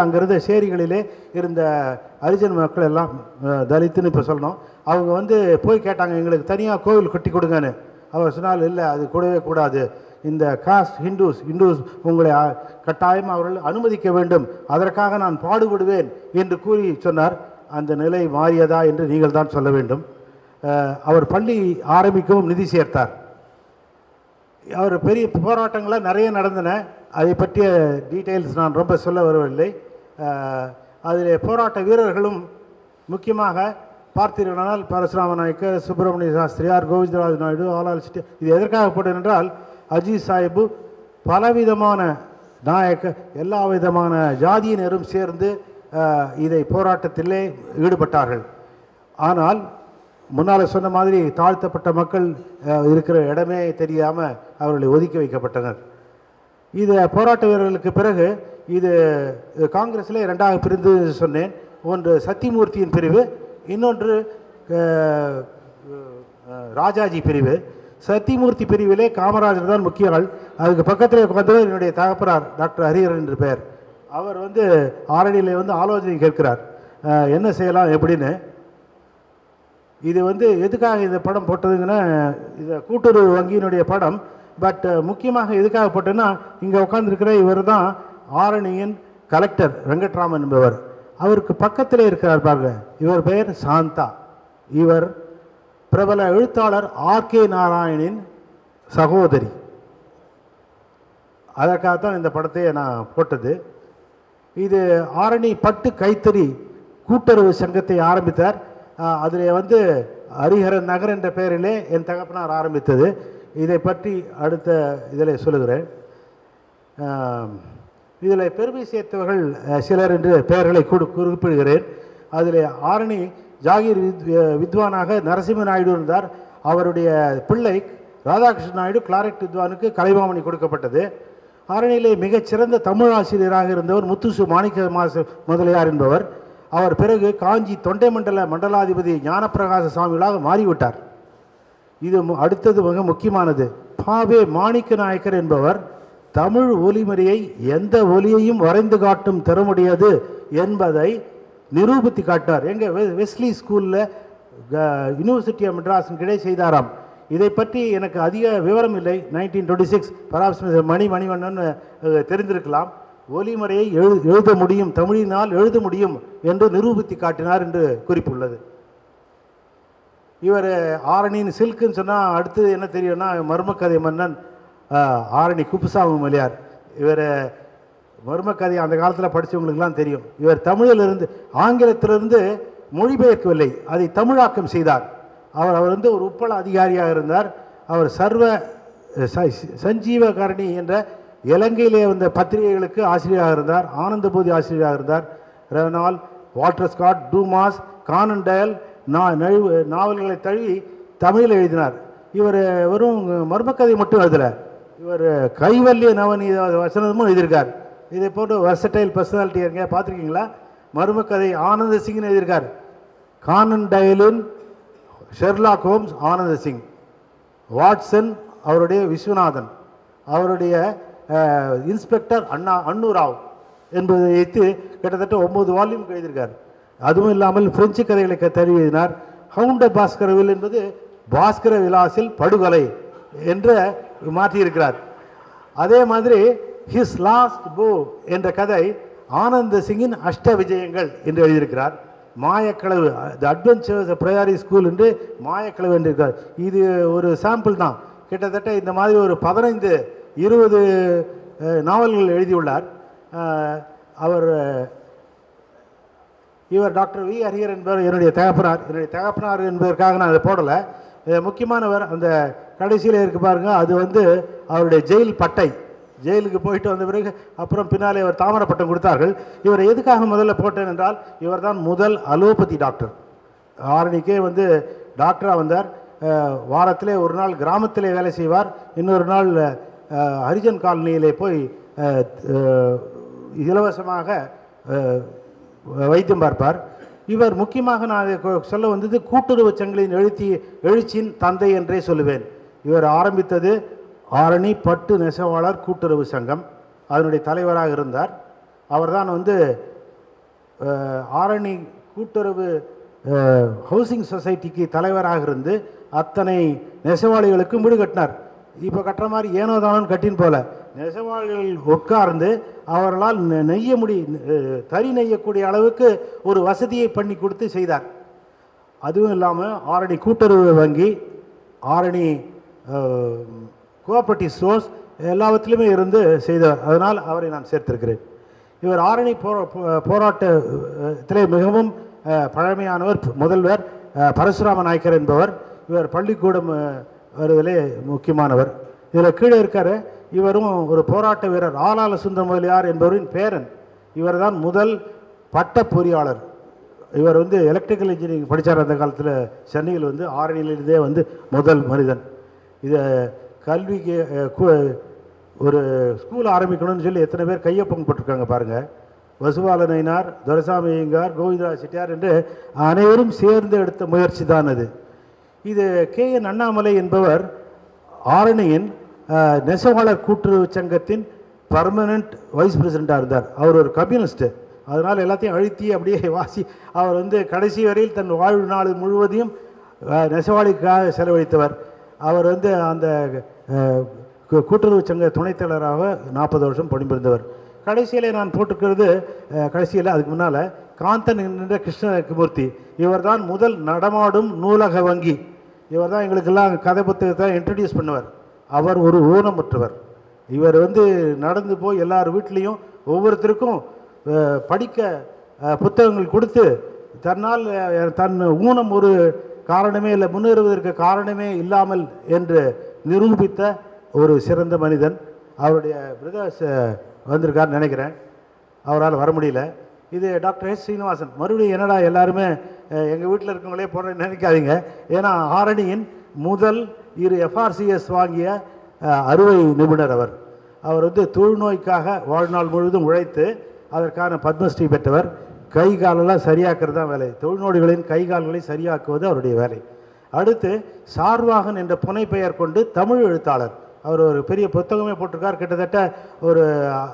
அங்கிருந்த சேரிகளிலே இருந்த ஹரிஜன் மக்கள் எல்லாம் தலித்துன்னு இப்போ சொல்லணும். அவங்க வந்து போய் கேட்டாங்க, எங்களுக்கு தனியாக கோவில் கட்டி கொடுங்கன்னு. அவர் சொன்னால், இல்லை, அது கூடவே கூடாது. இந்த காஸ்ட் ஹிந்துஸ் உங்களை கட்டாயம் அவர்கள் அனுமதிக்க வேண்டும், அதற்காக நான் பாடுபடுவேன் என்று கூறி சொன்னார். அந்த நிலை மாறியதா என்று நீங்கள் தான் சொல்ல வேண்டும். அவர் பள்ளி ஆரம்பிக்கவும் நிதி சேர்த்தார். அவர் பெரிய போராட்டங்களாக நிறைய நடந்தன. அதை பற்றிய டீட்டெயில்ஸ் நான் ரொம்ப சொல்ல வரவில்லை. அதில் போராட்ட வீரர்களும் முக்கியமாக பார்த்தீர்களானால் பரசுராம நாயக்கர், சுப்பிரமணிய சாஸ்திரியார், கோவிந்தராஜ் நாயுடு, ஆலால் சிட்டி. இது எதற்காக போட்டேன் என்றால், அஜித் சாஹிப்பு பலவிதமான நாயக்க எல்லா விதமான ஜாதியினரும் சேர்ந்து இதை போராட்டத்திலே ஈடுபட்டார்கள். ஆனால் முன்னால் சொன்ன மாதிரி தாழ்த்தப்பட்ட மக்கள் இருக்கிற இடமே தெரியாமல் அவர்களை ஒதுக்கி வைக்கப்பட்டனர். இது போராட்ட வீரர்களுக்கு பிறகு இது காங்கிரஸில் 2ஆக பிரிந்து சொன்னேன். ஒன்று சத்தியமூர்த்தியின் பிரிவு, இன்னொன்று ராஜாஜி பிரிவு. சத்தியமூர்த்தி பிரிவிலே காமராஜர் தான் முக்கிய ஆள். அதுக்கு பக்கத்தில் உட்காந்து என்னுடைய தகப்பனார் டாக்டர் ஹரிஹரன் என்று பெயர். அவர் வந்து ஆரணியில் வந்து ஆலோசனை கேட்கிறார், என்ன செய்யலாம் எப்படின்னு. இது வந்து எதுக்காக இந்த படம் போட்டதுங்கன்னா, இது கூட்டுறவு வங்கியினுடைய படம். பட் முக்கியமாக எதுக்காக போட்டேன்னா, இங்கே உட்காந்துருக்கிற இவர் தான் ஆரணியின் கலெக்டர் வெங்கட்ராமன் என்பவர். அவருக்கு பக்கத்தில் இருக்கிறார் பாருங்க, இவர் பெயர் சாந்தா. இவர் பிரபல எழுத்தாளர் ஆர்.கே. நாராயணின் சகோதரி. அதற்காகத்தான் இந்த படத்தையே நான் போட்டது. இது ஆரணி பட்டு கைத்தறி கூட்டுறவு சங்கத்தை ஆரம்பித்தார். அதில் வந்து ஹரிஹரன் நகர் என்ற பெயரிலே என் தகப்பனார் ஆரம்பித்தது. இதை பற்றி அடுத்த இதில் சொல்லுகிறேன். இதில் பெருமை சேர்த்தவர்கள் சிலர் என்று பெயர்களை குறிப்பிடுகிறேன். அதில் ஆரணி ஜாகீர் வித்வானாக நரசிம்ம நாயுடு இருந்தார். அவருடைய பிள்ளை ராதாகிருஷ்ண நாயுடு கிளாரட் வித்வானுக்கு கலைமாமணி கொடுக்கப்பட்டது. ஆரணியிலே மிகச்சிறந்த தமிழ் ஆசிரியராக இருந்தவர் முத்துசு மாணிக்க முதலியார் என்பவர். அவர் பிறகு காஞ்சி தொண்டை மண்டலாதிபதி ஞானப்பிரகாச சுவாமிகளாக மாறிவிட்டார். இது அடுத்தது மிக முக்கியமானது. பாவே மாணிக்க நாயக்கர் என்பவர் தமிழ் ஒலிமுறையை எந்த ஒலியையும் வரைந்து காட்டும் திறமுடையது என்பதை நிரூபித்து காட்டினார். எங்கள் வெஸ்லி ஸ்கூலில் யூனிவர்சிட்டி ஆஃப் மெட்ராஸின் கிடை செய்தாராம். இதை பற்றி எனக்கு அதிக விவரம் இல்லை. 1926 பராப்ஸ் மணிவண்ணன் தெரிந்திருக்கலாம். ஒலிமுறையை எழுத முடியும், தமிழினால் எழுத முடியும் என்று நிரூபித்து காட்டினார் என்று குறிப்புள்ளது. இவர் ஆரணியின் சில்க்குன்னு சொன்னால் அடுத்தது என்ன தெரியும்னா மர்மக்கதை மன்னன் ஆரணி குப்புசாமி மொழியார். இவர் மர்மக்கதை அந்த காலத்தில் படித்தவங்களுக்கெல்லாம் தெரியும். இவர் தமிழிலிருந்து ஆங்கிலத்திலிருந்து மொழிபெயர்க்கவில்லை, அதை தமிழாக்கம் செய்தார். அவர் வந்து ஒரு உப்பள அதிகாரியாக இருந்தார். அவர் சர்வ சஞ்சீவகரணி என்ற இலங்கையிலே வந்த பத்திரிகைகளுக்கு ஆசிரியராக இருந்தார். ஆனந்தபோதி ஆசிரியராக இருந்தார். Reynolds, Walter Scott, Dumas, Conan Doyle நாவல்களை தழுவி தமிழில் எழுதினார். இவர் வெறும் மர்மக்கதை மட்டும் எழுதலை, இவர் கைவல்லிய நவநீத வசனமும் எழுதியிருக்கார். இதை போட்டு வெர்சடைல் பர்சனாலிட்டி எங்கே பார்த்துருக்கீங்களா? மர்மக்கதை ஆனந்த சிங்னு எழுதியிருக்கார். கானன் டயலின் ஷெர்லாக் ஹோம்ஸ் ஆனந்த சிங், வாட்சன் அவருடைய விஸ்வநாதன், அவருடைய இன்ஸ்பெக்டர் அன்னு ராவ் என்பதை வைத்து கிட்டத்தட்ட 9 வால்யூம் எழுதியிருக்கார். அதுவும் இல்லாமல் பிரெஞ்சு கதைகளை தழுவி எழுதினார். ஹவுண்ட பாஸ்கரவில் என்பது பாஸ்கர விலாசில் படுகொலை என்று மாற்றியிருக்கிறார். அதே மாதிரி ஹிஸ் லாஸ்ட் போ என்ற கதை ஆனந்த சிங்கின் அஷ்ட விஜயங்கள் என்று எழுதியிருக்கிறார். மாயக்களவு, த அட்வென்ச்சர்ஸ் ப்ரையாரி ஸ்கூல் என்று மாயக்களவு என்று இருக்கிறார். இது ஒரு சாம்பிள் தான். கிட்டத்தட்ட இந்த மாதிரி ஒரு 15-20 நாவல்கள் எழுதியுள்ளார். இவர் டாக்டர் வி ஹரிஹர் என்பவர் என்னுடைய தகப்பனார் என்பதற்காக நான் அதை போடலை. முக்கியமானவர் அந்த கடைசியில் இருக்கு பாருங்க, அது வந்து அவருடைய ஜெயில் பட்டை. ஜெயிலுக்கு போயிட்டு வந்த பிறகு அப்புறம் பின்னாலே அவர் தாமர பட்டம் கொடுத்தார்கள். இவர் எதுக்காக முதல்ல போட்டேன் என்றால், இவர் தான் முதல் அலோபதி டாக்டர். ஆரணிக்கே வந்து டாக்டராக வந்தார். வாரத்திலே ஒரு நாள் கிராமத்திலே வேலை செய்வார், இன்னொரு நாள் ஹரிஜன் காலனியிலே போய் இலவசமாக வைத்தியம் பார்ப்பார். இவர் முக்கியமாக நான் சொல்ல வந்தது கூட்டுறவு சங்கிலின் எழுச்சியின் தந்தை என்றே சொல்லுவேன். இவர் ஆரம்பித்தது ஆரணி பட்டு நெசவாளர் கூட்டுறவு சங்கம், அதனுடைய தலைவராக இருந்தார். அவர்தான் வந்து ஆரணி கூட்டுறவு ஹவுசிங் சொசைட்டிக்கு தலைவராக இருந்து அத்தனை நெசவாளிகளுக்கும் வீடு கட்டினார். இப்போ கட்டுற மாதிரி ஏனோ தானோன்னு கட்டின்னு போல, நெசவாளிகள் உட்கார்ந்து அவர்களால் தறி நெய்யக்கூடிய அளவுக்கு ஒரு வசதியை பண்ணி கொடுத்து செய்தார். அதுவும் இல்லாமல் ஆரணி கூட்டுறவு வங்கி, ஆரணி கோஆபரேட்டிவ் ஸ்டோர்ஸ் எல்லாவற்றிலுமே இருந்து செய்தார். அதனால் அவரை நான் சேர்த்திருக்கிறேன். இவர் ஆரணி போராட்டத்திலே மிகவும் பழமையானவர், முதல்வர் பரசுராம நாயக்கர் என்பவர். இவர் பள்ளிக்கூடம் வருவதிலே முக்கியமானவர். இதில் கீழே இருக்கார், இவரும் ஒரு போராட்ட வீரர், ஆலால சுந்தர முதலியார் என்பவரின் பேரன். இவர் தான் முதல் பட்ட பொறியாளர். இவர் வந்து எலக்ட்ரிக்கல் இன்ஜினியரிங் படித்தார் அந்த காலத்தில். சென்னையில் வந்து ஆரணியிலிருந்தே வந்து முதல் மனிதன். இதை கல்விக்கு ஒரு ஸ்கூல் ஆரம்பிக்கணும்னு சொல்லி எத்தனை பேர் கையொப்பம் போட்டிருக்காங்க பாருங்கள். வசுபால நயினார், துரைசாமி ஐயங்கார், கோவிந்தா செட்டியார் என்று அனைவரும் சேர்ந்து எடுத்த முயற்சி தான் அது. இது KN அண்ணாமலை என்பவர் ஆரணியின் நெசவாளர் கூட்டுறவு சங்கத்தின் பர்மனண்ட் வைஸ் பிரசிடெண்ட்டாக இருந்தார். அவர் ஒரு கம்யூனிஸ்ட்டு, அதனால் எல்லாத்தையும் அழுத்தி அப்படியே வாசி. அவர் வந்து கடைசி வரையில் தன் வாழ்வு நாள் முழுவதையும் நெசவாளிக்காக செலவழித்தவர். அவர் வந்து அந்த கூட்டுறவு சங்க துணைத் தலைவராக 40 வருஷம் பணிபுரிந்தவர். கடைசியில் நான் போட்டிருக்கிறது, கடைசியில் அதுக்கு முன்னால் காந்தன் என்ற கிருஷ்ணமூர்த்தி, இவர் தான் முதல் நடமாடும் நூலக வங்கி. இவர் தான் எங்களுக்கெல்லாம் கதை புத்தகத்தை இன்ட்ரடியூஸ் பண்ணுவார். அவர் ஒரு ஊனமுற்றவர். இவர் நடந்து போய் எல்லார் வீட்லேயும் ஒவ்வொருத்தருக்கும் படிக்க புத்தகங்கள் கொடுத்து தன்னால் தன் ஊனம் ஒரு காரணமே இல்லை, முன்னேறுவதற்கு காரணமே இல்லாமல் என்று நிரூபித்த ஒரு சிறந்த மனிதன். அவருடைய பிரதர்ஸ் வந்திருக்காருன்னு நினைக்கிறேன், அவரால் வர முடியல. இது டாக்டர் எஸ் ஸ்ரீனிவாசன். மறுபடியும் என்னடா எல்லாருமே எங்கள் வீட்டில் இருக்கவங்களே போடுறேன்னு நினைக்காதீங்க. ஏன்னா ஆரணியின் முதல் 2 FRCS வாங்கிய அறுவை நிபுணர் அவர். அவர் தொழுநோய்க்காக வாழ்நாள் முழுவதும் உழைத்து அதற்கான பத்மஸ்ரீ பெற்றவர். கை காலெல்லாம் சரியாக்குறது தான் வேலை. தொழுநோடிகளின் கை கால்களை சரியாக்குவது அவருடைய வேலை. அடுத்து சார்வாகன் என்ற புனைப்பெயர் கொண்டு தமிழ் எழுத்தாளர். அவர் ஒரு பெரிய புத்தகமே போட்டிருக்கார். கிட்டத்தட்ட ஒரு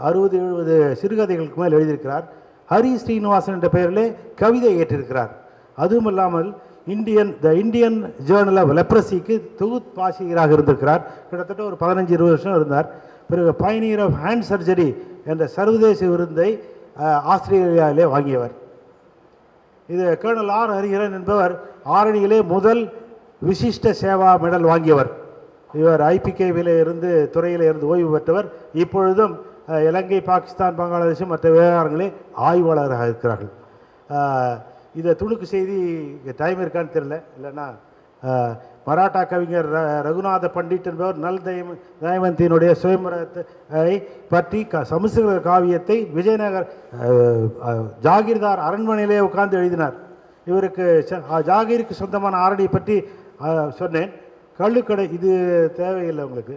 60-70 சிறுகதைகளுக்கு மேல் எழுதியிருக்கிறார். ஹரி ஸ்ரீனிவாசன் என்ற பெயரிலே கவிதை ஏற்றிருக்கிறார். அதுவும் இல்லாமல் த இந்தியன் ஜேர்னல் ஆஃப் லெப்ரசிக்கு தொகுப்பாசிரியராக இருந்திருக்கிறார். கிட்டத்தட்ட ஒரு 15-20 வருஷம் இருந்தார். பிறகு பயனியர் ஆஃப் ஹேண்ட் சர்ஜரி என்ற சர்வதேச விருதை ஆஸ்திரேலியாவிலே வாங்கியவர். இது கர்னல் ஆர் ஹரிஹரன் என்பவர் ஆரணியிலே முதல் விசிஷ்ட சேவா மெடல் வாங்கியவர். இவர் IPKவிலே இருந்து துறையில் இருந்து ஓய்வு பெற்றவர். இப்பொழுதும் இலங்கை, பாகிஸ்தான், பங்களாதேஷ் மற்ற விவகாரங்களே ஆய்வாளராக இருக்கிறார்கள். இதை துணுக்கு செய்தி டைம் இருக்கான்னு தெரியல, இல்லைன்னா மராட்டா கவிஞர் ரகுநாத பண்டிட் என்பவர் நல் தயமந்தியினுடைய சுயம்பரத்தை பற்றி சமஸ்கிருத காவியத்தை விஜயநகர் ஜாகிர்தார் அரண்மனையிலே உட்கார்ந்து எழுதினார். இவருக்கு ஜாகீருக்கு சொந்தமான ஆரணியை பற்றி சொன்னேன். கள்ளுக்கடை இது தேவையில்லை உங்களுக்கு,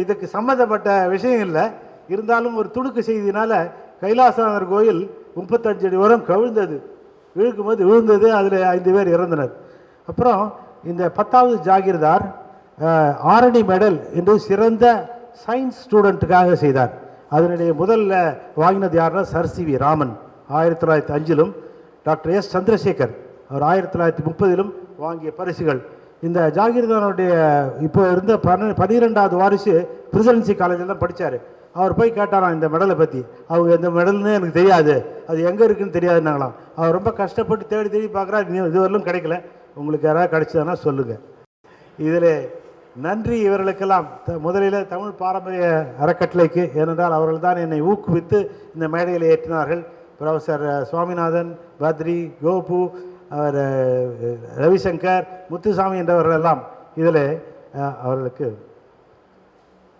இதுக்கு சம்மந்தப்பட்ட விஷயம் இல்லை. இருந்தாலும் ஒரு துணுக்கு செய்தினால கைலாசநாதர் கோயில் 35 அடி உரம் கவிழ்ந்தது. விழுக்கும்போது விழுந்தது, அதில் 5 பேர் இறந்தனர். அப்புறம் இந்த 10வது ஜாகிர்தார் ஆரணி மெடல் என்று சிறந்த சயின்ஸ் ஸ்டூடெண்ட்டுக்காக செய்தார். அதனுடைய முதல்ல வாங்கினது யாருன்னா சர் CV ராமன் 1905லும், டாக்டர் எஸ் சந்திரசேகர் அவர் 1930லும் வாங்கிய பரிசுகள். இந்த ஜாகிர்தானுடைய இப்போ இருந்த 12வது வாரிசு பிரசிடென்சி காலேஜில் தான் படித்தார். அவர் போய் கேட்டாராம் இந்த மெடலை பற்றி. அவங்க இந்த மெடல்னு எனக்கு தெரியாது, அது எங்கே இருக்குதுன்னு தெரியாதுன்னாங்களாம். அவர் ரொம்ப கஷ்டப்பட்டு தேடி தேடி பார்க்குறா, இதுவரையிலும் கிடைக்கல. உங்களுக்கு யாராவது கிடைச்சதுன்னா சொல்லுங்கள். இதில் நன்றி இவர்களுக்கெல்லாம் முதலில் தமிழ் பாரம்பரிய அறக்கட்டளைக்கு. ஏனென்றால் அவர்கள் தான் என்னை ஊக்குவித்து இந்த மேடையில் ஏற்றினார்கள். ப்ரொஃபஸர் சுவாமிநாதன், பத்ரி, கோபு, அவர் ரவிசங்கர், முத்துசாமி என்றவர்களெல்லாம். இதில் அவர்களுக்கு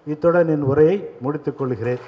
இத்துடன் என் உரையை முடித்துக் கொள்கிறேன்.